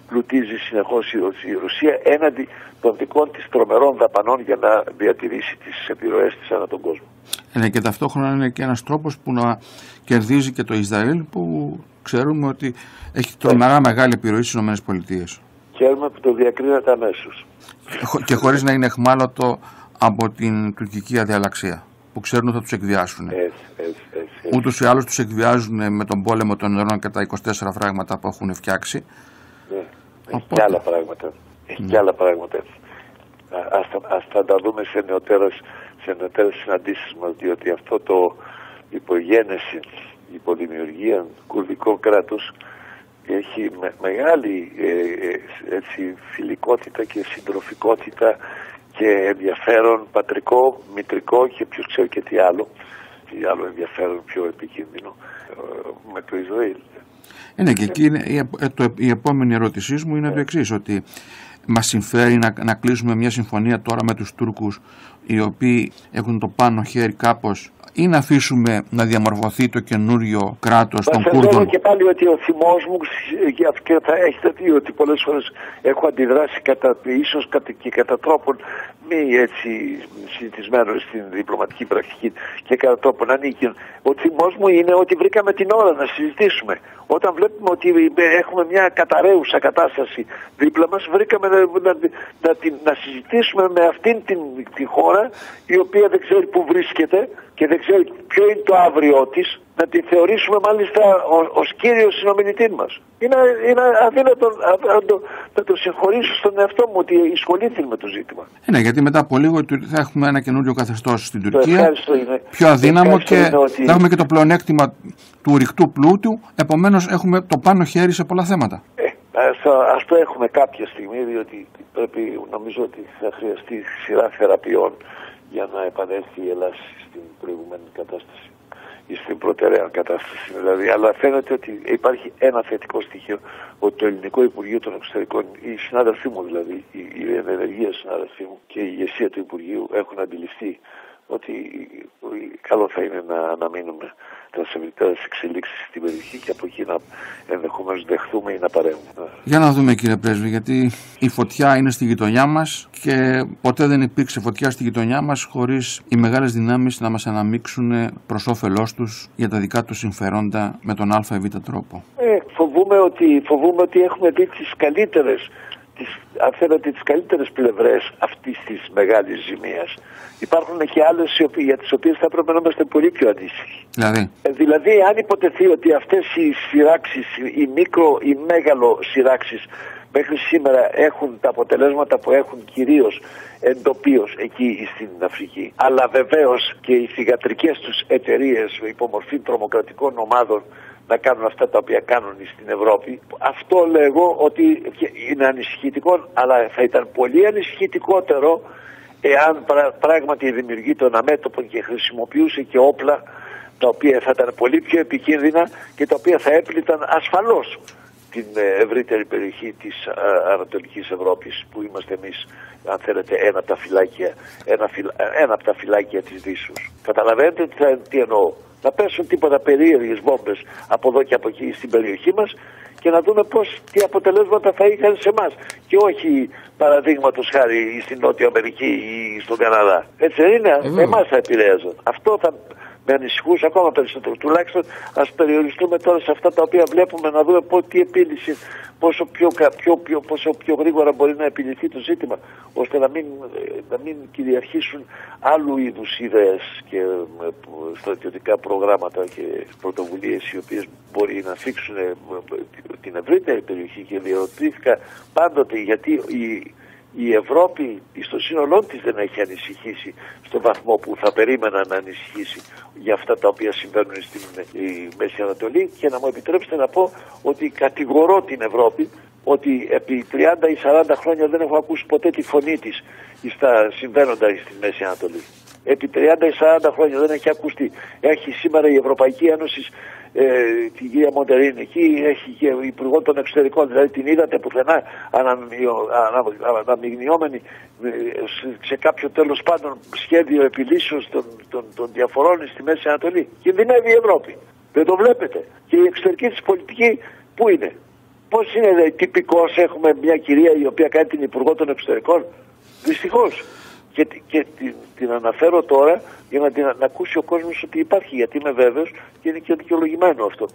πλουτίζει συνεχώς η Ρωσία έναντι των δικών της τρομερών δαπανών για να διατηρήσει τις επιρροές της ανά τον κόσμο. Και ταυτόχρονα είναι και ένας τρόπος που να κερδίζει και το Ισραήλ, που ξέρουμε ότι έχει τρομερά μεγάλη επιρροή στις ΗΠΑ. Ξέρουμε που το διακρίνεται αμέσως. Και χωρίς να είναι εχμάλωτο από την τουρκική αδιαλαξία, που ξέρουν ότι θα τους εκβιάσουν. Έτσι. Ούτως ή άλλως τους εκβιάζουν με τον πόλεμο των νερών και τα 24 φράγματα που έχουν φτιάξει. Ναι. Έχει και άλλα πράγματα. Και άλλα πράγματα. Ας τα δούμε σε νεωτέρες συναντήσεις μας, διότι αυτό το υπογένεση, υποδημιουργία κουρδικό κράτους έχει μεγάλη έτσι, φιλικότητα και συντροφικότητα και ενδιαφέρον πατρικό, μητρικό και ποιος ξέρει και τι άλλο ενδιαφέρον πιο επικίνδυνο με το Ισραήλ. Ναι, και εκεί η επόμενη ερώτησή μου είναι το εξής, ότι μας συμφέρει να κλείσουμε μια συμφωνία τώρα με τους Τούρκους, οι οποίοι έχουν το πάνω χέρι κάπως, ή να αφήσουμε να διαμορφωθεί το καινούριο κράτος των Κούρδων? Θέλω και πάλι ότι ο θυμός μου, και θα έχετε δει ότι πολλές φορές έχω αντιδράσει ίσως κατά τρόπον μη έτσι συνηθισμένο στην διπλωματική πρακτική και κατά τρόπον ανήκειν. Ο θυμός μου είναι ότι βρήκαμε την ώρα να συζητήσουμε. Όταν βλέπουμε ότι έχουμε μια καταραίουσα κατάσταση δίπλα μας, βρήκαμε να συζητήσουμε με αυτήν τη χώρα, η οποία δεν ξέρει που βρίσκεται και δεν ξέρει ποιο είναι το αύριό της, να τη θεωρήσουμε μάλιστα ως κύριο συνομιλητή μας. Είναι αδύνατο να το συγχωρήσω στον εαυτό μου ότι εισχολήθη με το ζήτημα. Ναι, γιατί μετά από λίγο θα έχουμε ένα καινούριο καθεστώς στην Τουρκία, πιο αδύναμο, και θα έχουμε και το πλεονέκτημα του ρηκτού πλούτου, επομένως έχουμε το πάνω χέρι σε πολλά θέματα. Ας το έχουμε κάποια στιγμή, διότι νομίζω ότι θα χρειαστεί σειρά θεραπείων για να επανέλθει η Ελλάδα στην προηγούμενη κατάσταση ή στην προτεραία κατάσταση δηλαδή. Αλλά φαίνεται ότι υπάρχει ένα θετικό στοιχείο, ότι το Ελληνικό Υπουργείο των Εξωτερικών, οι συνάδελφοί μου δηλαδή, οι ενεργεία συνάδελφοί μου και η ηγεσία του Υπουργείου έχουν αντιληφθεί ότι καλό θα είναι να αναμείνουμε τις εξελίξεις στην περιοχή και από εκεί να ενδεχομένως δεχθούμε ή να παρέμβουμε. Για να δούμε, κύριε Πρέσβη, γιατί η φωτιά είναι στη γειτονιά μας και ποτέ δεν υπήρξε φωτιά στη γειτονιά μας χωρίς οι μεγάλες δυνάμεις να μας αναμίξουν προς όφελός τους για τα δικά τους συμφέροντα με τον α ή β τρόπο. Φοβούμαι ότι έχουμε δει τις καλύτερες, τις καλύτερες πλευρές αυτής της μεγάλης ζημίας. Υπάρχουν και άλλες για τις οποίες θα έπρεπε να είμαστε πολύ πιο αντίστοιχοι. Δηλαδή, αν υποτεθεί ότι αυτές οι σειράξεις, οι μέγαλο σειράξεις μέχρι σήμερα έχουν τα αποτελέσματα που έχουν κυρίως εντοπίως εκεί στην Αφρική, αλλά βεβαίως και οι θυγατρικές τους εταιρείες υπομορφή τρομοκρατικών ομάδων να κάνουν αυτά τα οποία κάνουν στην Ευρώπη. Αυτό λέγω ότι είναι ανησυχητικό, αλλά θα ήταν πολύ ανησυχητικότερο εάν πράγματι δημιουργεί τον αμέτωπο και χρησιμοποιούσε και όπλα τα οποία θα ήταν πολύ πιο επικίνδυνα και τα οποία θα έπληταν ασφαλώς την ευρύτερη περιοχή της Ανατολικής Ευρώπης, που είμαστε εμείς, αν θέλετε, ένα από τα φυλάκια της Δύσεως. Καταλαβαίνετε τι εννοώ? Να πέσουν τίποτα περίεργες βόμβες από εδώ και από εκεί στην περιοχή μας και να δούμε τι αποτελέσματα θα είχαν σε εμάς και όχι παραδείγματος χάρη στην Νότια Αμερική ή στον Καναδά. Έτσι δεν είναι? Εμάς θα επηρέαζαν. Αυτό θα με ανησυχούσε ακόμα περισσότερο. Τουλάχιστον ας περιοριστούμε τώρα σε αυτά τα οποία βλέπουμε, να δούμε τι επίλυση, πόσο πιο γρήγορα μπορεί να επιλυθεί το ζήτημα, ώστε να μην κυριαρχήσουν άλλου είδους ιδέες και στρατιωτικά προγράμματα και πρωτοβουλίες οι οποίες μπορεί να θίξουν την ευρύτερη περιοχή. Και διερωτήθηκα πάντοτε γιατί η Ευρώπη στο σύνολό της δεν έχει ανησυχήσει στον βαθμό που θα περίμενα να ανησυχήσει για αυτά τα οποία συμβαίνουν στη Μέση Ανατολή, και να μου επιτρέψετε να πω ότι κατηγορώ την Ευρώπη ότι επί 30 ή 40 χρόνια δεν έχω ακούσει ποτέ τη φωνή της στα συμβαίνοντα στη Μέση Ανατολή. Επί 30 ή 40 χρόνια δεν έχει ακουστεί. Έχει σήμερα η Ευρωπαϊκή Ένωση την κυρία Μοντερίνη, εκεί έχει και υπουργό των εξωτερικών, δηλαδή την είδατε πουθενά αναμειγνιόμενη σε κάποιο τέλος πάντων σχέδιο επιλύσεως των διαφορών στη Μέση Ανατολή? Κινδυνεύει η Ευρώπη. Δεν το βλέπετε? Και η εξωτερική της πολιτική πού είναι? Πώς είναι τυπικός? Έχουμε μια κυρία η οποία κάνει την υπουργό των εξωτερικών. Δυστυχώς. Και την αναφέρω τώρα για να ακούσει ο κόσμος ότι υπάρχει, γιατί είμαι βέβαιος, και είναι και δικαιολογημένο αυτό.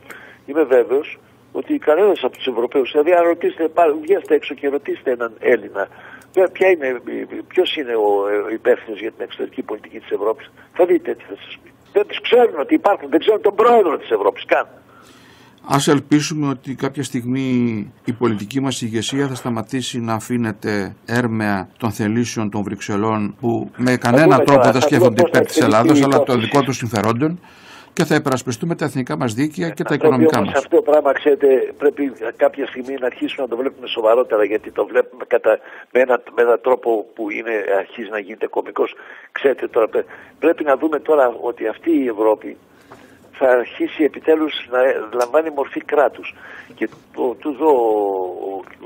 Είμαι βέβαιος ότι κανένας από τους Ευρωπαίους, δηλαδή αν ρωτήσετε, βγαίνετε έξω και ρωτήσετε έναν Έλληνα ποιος είναι ο υπεύθυνος για την εξωτερική πολιτική της Ευρώπης, θα δείτε τι θα σας πει. Δεν τους ξέρουν ότι υπάρχουν, δεν ξέρουν τον πρόεδρο της Ευρώπης καν. Ας ελπίσουμε ότι κάποια στιγμή η πολιτική μας ηγεσία θα σταματήσει να αφήνεται έρμεα των θελήσεων των Βρυξελών, που με κανένα τρόπο δεν σκέφτονται υπέρ της Ελλάδος, αλλά το δικό τους συμφερόντων, και θα υπερασπιστούμε τα εθνικά μας δίκαια και τα οικονομικά μας. Αυτό το πράγμα, ξέρετε, πρέπει κάποια στιγμή να αρχίσουμε να το βλέπουμε σοβαρότερα, γιατί το βλέπουμε με έναν τρόπο που αρχίζει να γίνεται κωμικός. Ξέρετε, τώρα πρέπει να δούμε τώρα ότι αυτή η Ευρώπη θα αρχίσει επιτέλους να λαμβάνει μορφή κράτους. Και τούτο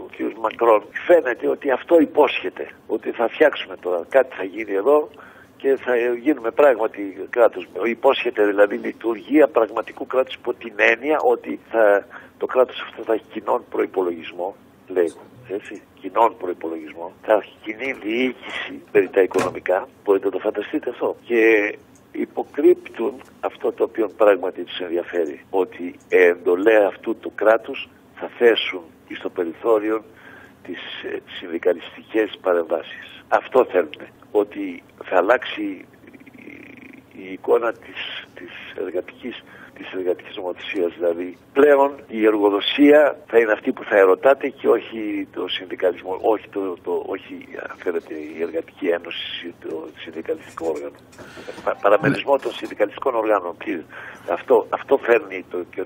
ο κ. Μακρόν φαίνεται ότι αυτό υπόσχεται, ότι θα φτιάξουμε τώρα, κάτι θα γίνει εδώ και θα γίνουμε πράγματι κράτος. Υπόσχεται δηλαδή λειτουργία πραγματικού κράτους, υπό την έννοια ότι το κράτος αυτό θα έχει κοινών προϋπολογισμό, λέει. Έτσι, κοινών προϋπολογισμό, θα έχει κοινή διοίκηση περί τα οικονομικά, μπορείτε να το φανταστείτε αυτό. Και υποκρύπτουν αυτό το οποίο πράγματι τους ενδιαφέρει, ότι εντολέ αυτού του κράτους θα θέσουν στο περιθώριο τις συνδικαλιστικές παρεμβάσεις. Αυτό θέλουν, ότι θα αλλάξει η εικόνα της εργατικής νομοθεσίας. Δηλαδή πλέον η εργοδοσία θα είναι αυτή που θα ερωτάται και όχι το συνδικαλισμό, όχι φέρεται η εργατική ένωση, το συνδικαλιστικό όργανο. Παραμερισμό των συνδικαλιστικών οργάνων. Αυτό φέρνει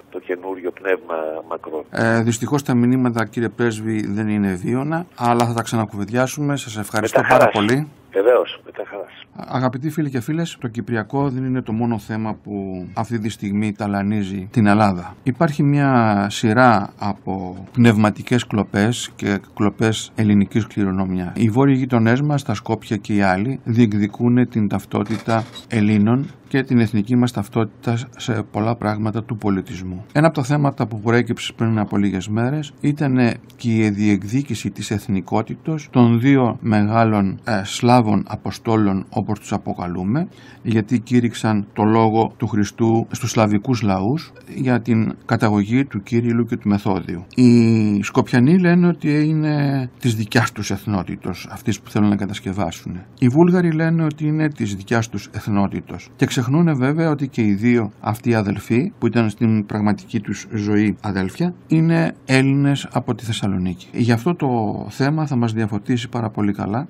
το καινούριο πνεύμα Μακρόν. Δυστυχώς τα μηνύματα, κύριε Πρέσβη, δεν είναι βίωνα, αλλά θα τα ξανακουβεντιάσουμε. Σας ευχαριστώ πάρα πολύ. Βεβαίως, με τα χαράς. Αγαπητοί φίλοι και φίλες, το Κυπριακό δεν είναι το μόνο θέμα που αυτή τη στιγμή ταλανίζει την Ελλάδα. Υπάρχει μια σειρά από πνευματικές κλοπές και κλοπές ελληνικής κληρονομιάς. Οι βόρειοι γειτονές μας, τα Σκόπια και οι άλλοι, διεκδικούν την ταυτότητα Ελλήνων και την εθνική μας ταυτότητα σε πολλά πράγματα του πολιτισμού. Ένα από τα θέματα που προέκυψε πριν από λίγες μέρες ήταν και η διεκδίκηση της εθνικότητος των δύο μεγάλων Σλάβων Αποστόλων, όπως τους αποκαλούμε, γιατί κήρυξαν το λόγο του Χριστού στους σλαβικούς λαούς για την καταγωγή του Κύριλλου και του Μεθόδιου. Οι Σκοπιανοί λένε ότι είναι της δικιάς τους εθνότητος, αυτής που θέλουν να κατασκευάσουν. Οι Βούλγαροι λένε ότι είναι της δικιάς τους εθνότητος. Και ξεχνούν βέβαια ότι και οι δύο αυτοί αδελφοί, που ήταν στην πραγματική τους ζωή αδέλφια, είναι Έλληνες από τη Θεσσαλονίκη. Γι' αυτό το θέμα θα μας διαφωτίσει πάρα πολύ καλά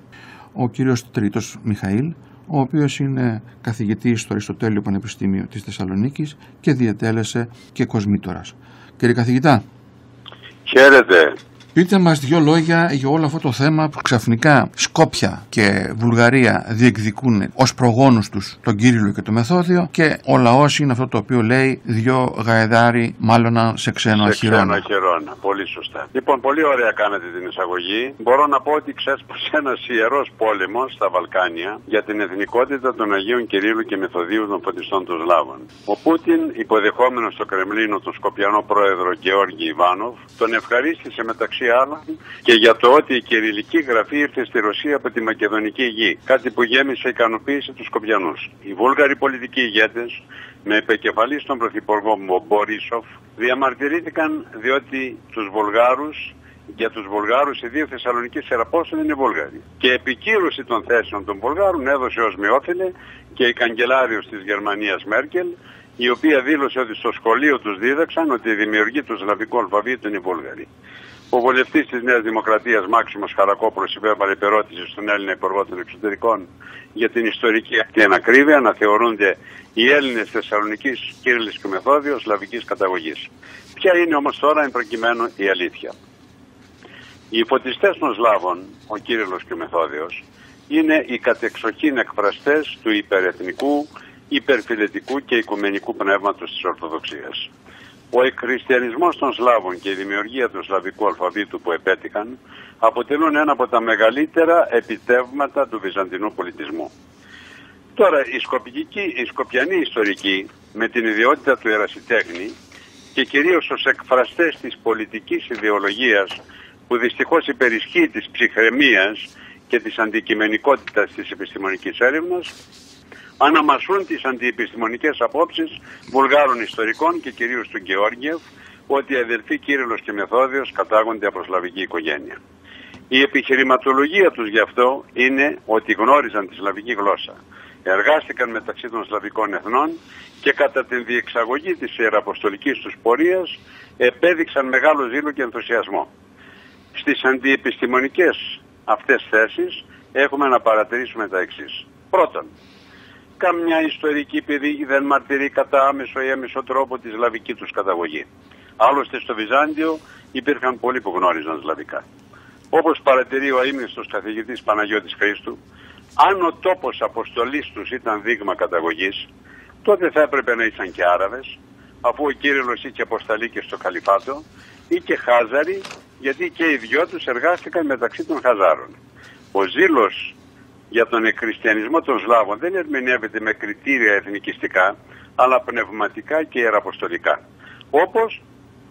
ο κύριος Τρίτος Μιχαήλ, ο οποίος είναι καθηγητής στο Αριστοτέλειο Πανεπιστήμιο της Θεσσαλονίκης και διετέλεσε και κοσμήτορας. Κύριε καθηγητά. Χαίρετε. Πείτε μας δύο λόγια για όλο αυτό το θέμα που ξαφνικά Σκόπια και Βουλγαρία διεκδικούν ως προγόνους τους τον Κύριλλο και το Μεθόδιο και ο λαός είναι αυτό το οποίο λέει δυο γαεδάρι μάλλον σε ξένο αχυρώνα. Πολύ σωστά. Λοιπόν, πολύ ωραία κάνατε την εισαγωγή. Μπορώ να πω ότι ξέσπασε ένας ιερός πόλεμος στα Βαλκάνια για την εθνικότητα των Αγίων Κυρίλλου και Μεθοδίου των φωτιστών των Σλάβων. Ο Πούτιν, υποδεχόμενος στο Κρεμλίνο τον Σκοπιανό πρόεδρο Γεώργη Ιβάνοβ, τον ευχαρίστησε μεταξύ άλλων και για το ότι η κυριλική γραφή ήρθε στη Ρωσία από τη Μακεδονική γη, κάτι που γέμισε ικανοποίηση τους Σκοπιανούς. Οι Βούλγαροι πολιτικοί ηγέτες, με επικεφαλής τον πρωθυπουργό Μπορίσοφ, διαμαρτυρήθηκαν διότι για τους Βουλγάρους οι δύο Θεσσαλονικοί Σεραπόσων είναι Βούλγαροι. Και επικύρωση των θέσεων των Βουλγάρων έδωσε ως μειόφιλε και η καγκελάριος της Γερμανίας Μέρκελ, η οποία δήλωσε ότι στο σχολείο τους δίδαξαν ότι η δημιουργή του σλαβικού αλφαβήτου είναι οι Βούλγαροι. Ο βουλευτής της Νέας Δημοκρατίας Μάξιμος Χαρακόπουλος υπέβαλε επερώτηση στον Έλληνα Υπουργό των Εξωτερικών για την ιστορική αυτή ανακρίβεια να θεωρούνται οι Έλληνες Θεσσαλονικής Κύριλλης και Μεθόδιος σλαβικής καταγωγής. Ποια είναι όμως τώρα εν προκειμένου η αλήθεια? Οι φωτιστές των Σλάβων, ο Κύριλλος και ο Μεθόδιος, είναι οι κατεξοχήν εκφραστές του υπερεθνικού, υπερφιλετικού και οικουμενικού πνεύματος της Ορθοδοξίας. Ο εκχριστιανισμός των Σλάβων και η δημιουργία του σλαβικού αλφαβήτου που επέτυχαν αποτελούν ένα από τα μεγαλύτερα επιτεύγματα του βυζαντινού πολιτισμού. Τώρα, οι σκοπιανοί ιστορικοί, με την ιδιότητα του ερασιτέχνη και κυρίως ως εκφραστές της πολιτικής ιδεολογίας που δυστυχώς υπερισχύει της ψυχραιμίας και της αντικειμενικότητας της επιστημονικής έρευνας, αναμασούν τις αντιεπιστημονικές απόψεις Βουλγάρων ιστορικών και κυρίως του Γεώργιεφ ότι οι αδελφοί Κύριλλος και Μεθόδιος κατάγονται από σλαβική οικογένεια. Η επιχειρηματολογία τους γι' αυτό είναι ότι γνώριζαν τη σλαβική γλώσσα, εργάστηκαν μεταξύ των σλαβικών εθνών και κατά την διεξαγωγή της ιεραποστολικής τους πορείας επέδειξαν μεγάλο ζήλο και ενθουσιασμό. Στις αντιεπιστημονικές αυτές θέσεις έχουμε να παρατηρήσουμε τα εξής. Πρώτον, καμιά ιστορική πηγή δεν μαρτυρεί κατά άμεσο ή έμεσο τρόπο τη σλαβική τους καταγωγή. Άλλωστε στο Βυζάντιο υπήρχαν πολλοί που γνώριζαν σλαβικά. Όπως παρατηρεί ο αείμνηστος καθηγητής Παναγιώτης Χρήστου, αν ο τόπος αποστολής τους ήταν δείγμα καταγωγής, τότε θα έπρεπε να ήσαν και Άραβες, αφού ο Κύριλλος είχε αποσταλεί και στο Χαλιφάτο, ή και Χάζαροι, γιατί και οι δυο τους εργάστηκαν μεταξύ των Χαζάρων. Ο ζήλος για τον εκχριστιανισμό των Σλάβων δεν ερμηνεύεται με κριτήρια εθνικιστικά, αλλά πνευματικά και ιεραποστολικά. Όπως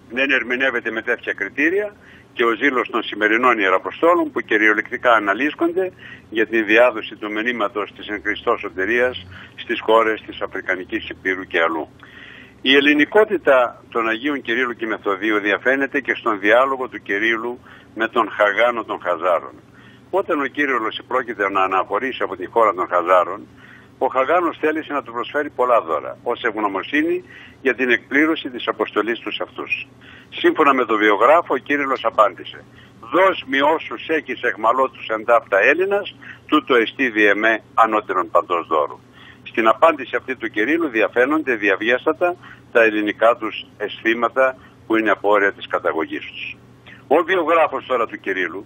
δεν ερμηνεύεται με τέτοια κριτήρια και ο ζήλος των σημερινών ιεραποστόλων που κυριολεκτικά αναλύσκονται για τη διάδοση του μηνύματος της εν Χριστώ σωτηρίας στις χώρες της Αφρικανικής Υπήρου και αλλού. Η ελληνικότητα των Αγίων Κυρίλλου και Μεθοδίου διαφαίνεται και στον διάλογο του Κυρίλλου με τον Χαγάνο των Χαζάρων. Όταν ο Κύριλλος πρόκειται να αναχωρήσει από τη χώρα των Χαζάρων, ο Χαγάνος θέλησε να του προσφέρει πολλά δώρα, ως ευγνωμοσύνη για την εκπλήρωση της αποστολής τους αυτούς. Σύμφωνα με τον βιογράφο, ο Κύριλλος απάντησε: «Δώσ' μη όσους έχεις εχμαλώτους εντάφτα Έλληνας, τούτο εστί διεμέ ανώτερον παντός δώρου». Στην απάντηση αυτή του Κυρίλλου διαφαίνονται διαβιέστατα τα ελληνικά τους αισθήματα που είναι απόρρια της καταγωγής τους. Ο βιογράφος τώρα του Κυρίλλου,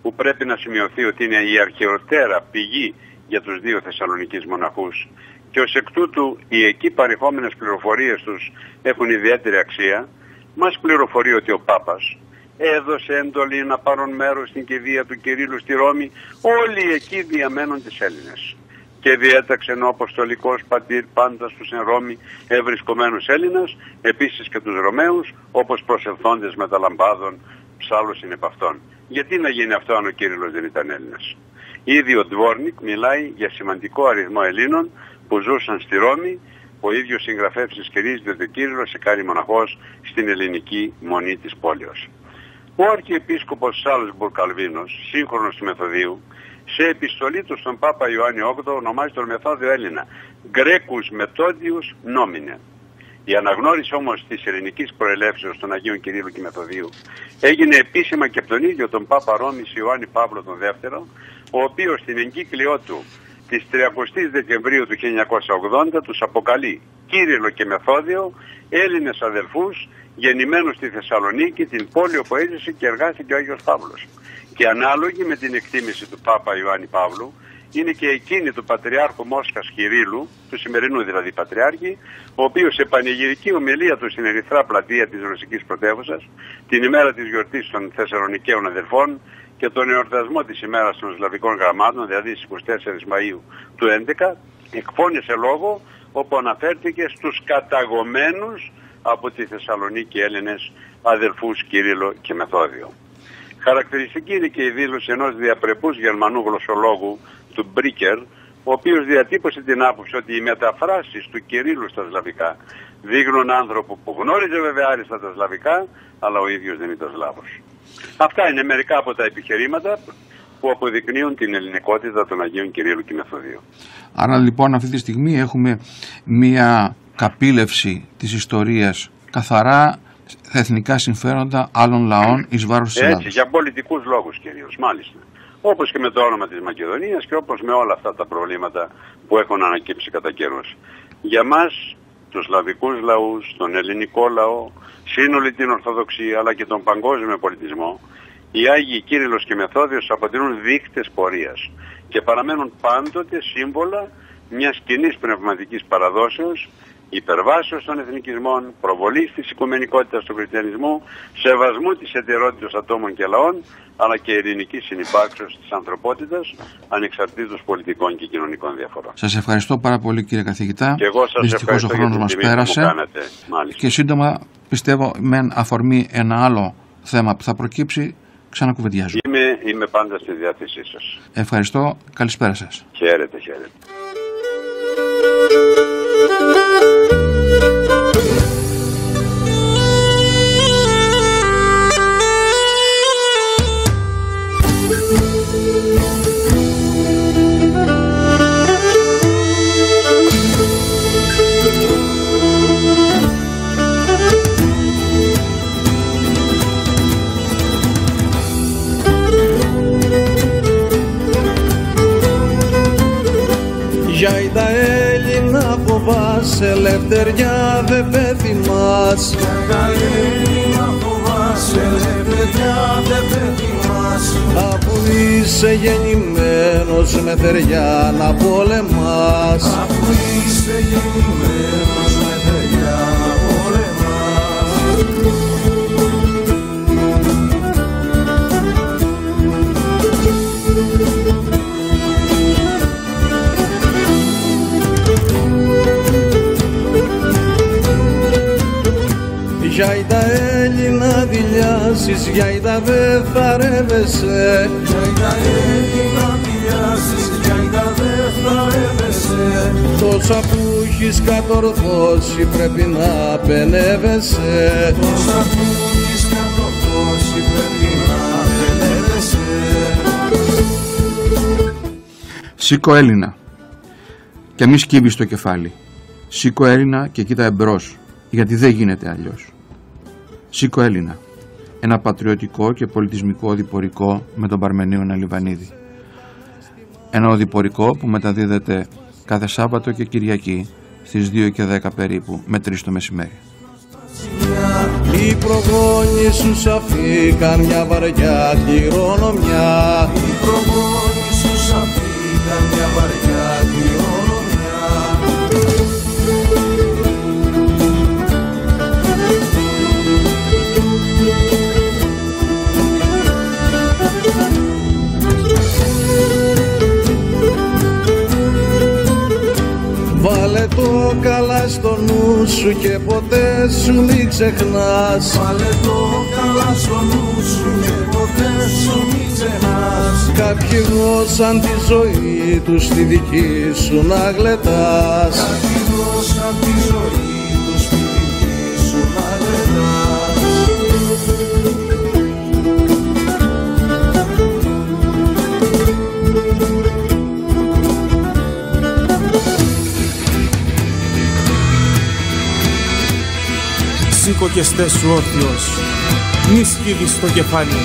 που πρέπει να σημειωθεί ότι είναι η αρχαιότερα πηγή για τους δύο Θεσσαλονικείς μοναχούς και ως εκ τούτου οι εκεί παρεχόμενες πληροφορίες τους έχουν ιδιαίτερη αξία, μας πληροφορεί ότι ο Πάπας έδωσε εντολή να πάρουν μέρος στην κηδεία του Κυρίλλου στη Ρώμη όλοι εκεί διαμένοντες Έλληνες. Και διέταξε ο Αποστολικός Πατήρ πάντα στους εν Ρώμη ευρισκομένους Έλληνας, επίσης και τους Ρωμαίους, όπως προσελθόντες μεταλαμπάδων ψάλλος είναι επ' αυτών. Γιατί να γίνει αυτό αν ο Κύριλλος δεν ήταν Έλληνας? Ήδη ο Ντβόρνικ μιλάει για σημαντικό αριθμό Ελλήνων που ζούσαν στη Ρώμη. Ο ίδιος συγγραφέας ισχυρίζεται ότι ο Κύριλλος σε κάνει μοναχός στην ελληνική μονή της πόλεως. Ο Αρχιεπίσκοπος Σάλσμπουργκ Καλβίνος, σύγχρονος του Μεθοδίου, σε επιστολή του στον Πάπα Ιωάννη VIII ονομάζει τον Μεθόδιο Έλληνα Γκρέκους Μεθόδιους Νόμινε. Η αναγνώριση όμως της ελληνικής προελεύσεως των Αγίων Κυρίλλου και Μεθοδίου έγινε επίσημα και από τον ίδιο τον Πάπα Ρώμης Ιωάννη Παύλο τον δεύτερο, ο οποίος στην εγκύκλιό του της 30 Δεκεμβρίου του 1980 τους αποκαλεί Κύριλλο και Μεθόδιο, Έλληνες αδελφούς, γεννημένους στη Θεσσαλονίκη, την πόλη όπου έζησε και εργάστηκε ο Άγιος Παύλος. Και ανάλογη με την εκτίμηση του Πάπα Ιωάννη Παύλου είναι και εκείνη του Πατριάρχου Μόσχας Κυρίλλου, του σημερινού δηλαδή Πατριάρχη, ο οποίος σε πανηγυρική ομιλία του στην Ερυθρά Πλατεία της Ρωσικής Πρωτεύουσας, την ημέρα της γιορτής των Θεσσαλονικαίων αδελφών και τον εορτασμό της ημέρας των Σλαβικών Γραμμάτων, δηλαδή στις 24 Μαΐου του 2011, εκφώνησε λόγο όπου αναφέρθηκε στους καταγωμένους από τη Θεσσαλονίκη Έλληνες αδελφούς Κύριλλο και Μεθόδιο. Χαρακτηριστική είναι και η δήλωση ενός διαπρεπούς Γερμανού γλωσσολόγου, του Μπρίκερ, ο οποίος διατύπωσε την άποψη ότι οι μεταφράσεις του Κυρίλλου στα σλαβικά δείχνουν άνθρωπο που γνώριζε βέβαια άριστα τα σλαβικά, αλλά ο ίδιος δεν ήταν Σλάβος. Αυτά είναι μερικά από τα επιχειρήματα που αποδεικνύουν την ελληνικότητα των Αγίων Κυρίλλου και Μεθοδίου. Άρα λοιπόν αυτή τη στιγμή έχουμε μία καπήλευση της ιστορίας καθαρά τα εθνικά συμφέροντα άλλων λαών εις βάρος της Ελλάδας. Έτσι, για πολιτικούς λόγους κυρίως, μάλιστα. Όπως και με το όνομα της Μακεδονίας και όπως με όλα αυτά τα προβλήματα που έχουν ανακύψει κατά καιρούς. Για μας, τους σλαβικούς λαούς, τον ελληνικό λαό, σύνολη την Ορθοδοξία αλλά και τον παγκόσμιο πολιτισμό, οι Άγιοι Κύριλλος και Μεθόδιος αποτελούν δείκτες πορείας και παραμένουν πάντοτε σύμβολα μιας κοινής πνευματικής παραδόσεως, υπερβάσεως των εθνικισμών, προβολής της οικουμενικότητας του χριστιανισμού, σεβασμού της ιδιαιτερότητας ατόμων και λαών, αλλά και ειρηνικής συνυπάρξεως της ανθρωπότητας, ανεξαρτήτως πολιτικών και κοινωνικών διαφορών. Σας ευχαριστώ πάρα πολύ κύριε καθηγητά. Και εγώ σας ευχαριστώ ο χρόνος μας πέρασε και σύντομα πιστεύω με αφορμή ένα άλλο θέμα που θα προκύψει ξανακουβεντιάζω. Είμαι πάντα στη διάθεσή σας. Ευχαριστώ. Καλησπέρα σας. Χαίρετε. Έλληνα φοβάσαι, ελευθεριά δε πεθυμάς. Γιαγιά Έλληνα φοβάσαι, ελευθεριά δε πεθυμάς. Αφού είσαι γεννημένος με θεριά να πολεμάς. Αφού είσαι γεννημένος με θεριά να πολεμάς. Γιάιντα Έλληνα δηλιάσεις, γιάιντα δε θαρεύεσαι. Γιάιντα Έλληνα δηλιάσεις, γιάιντα δε θαρεύεσαι. Τόσα που έχεις κατορθώσει πρέπει να πενεύεσαι. Τόσα που έχεις κατορθώσει πρέπει να πενεύεσαι. Σήκω Έλληνα και μη σκύβεις το κεφάλι. Σήκω Έλληνα και κοίτα εμπρός, γιατί δεν γίνεται αλλιώς. Σήκω Έλληνα, ένα πατριωτικό και πολιτισμικό οδηπορικό με τον Παρμενίωνα Λιβανίδη. Ένα οδηπορικό που μεταδίδεται κάθε Σάββατο και Κυριακή στις 2 και 10 περίπου με 3 το μεσημέρι. Οι προγόνοι σου σαφήκαν μια βαριά κληρονομιά. Οι προγόνοι σου σαφήκαν μια βαριά κληρονομιά. Βάλε το καλά στο νου σου και ποτέ σου μη ξεχνάς. Βάλε το καλά στο νου σου και ποτέ σου μη ξεχνάς. Κάποιοι δώσαν τη ζωή τους στη δική σου να γλεντάς. Κάποιοι δώσαν τη ζωή τους στη δική σου να γλεντάς. Σήκω και στέσου όρθιος, μη σκύβεις το κεφάλι.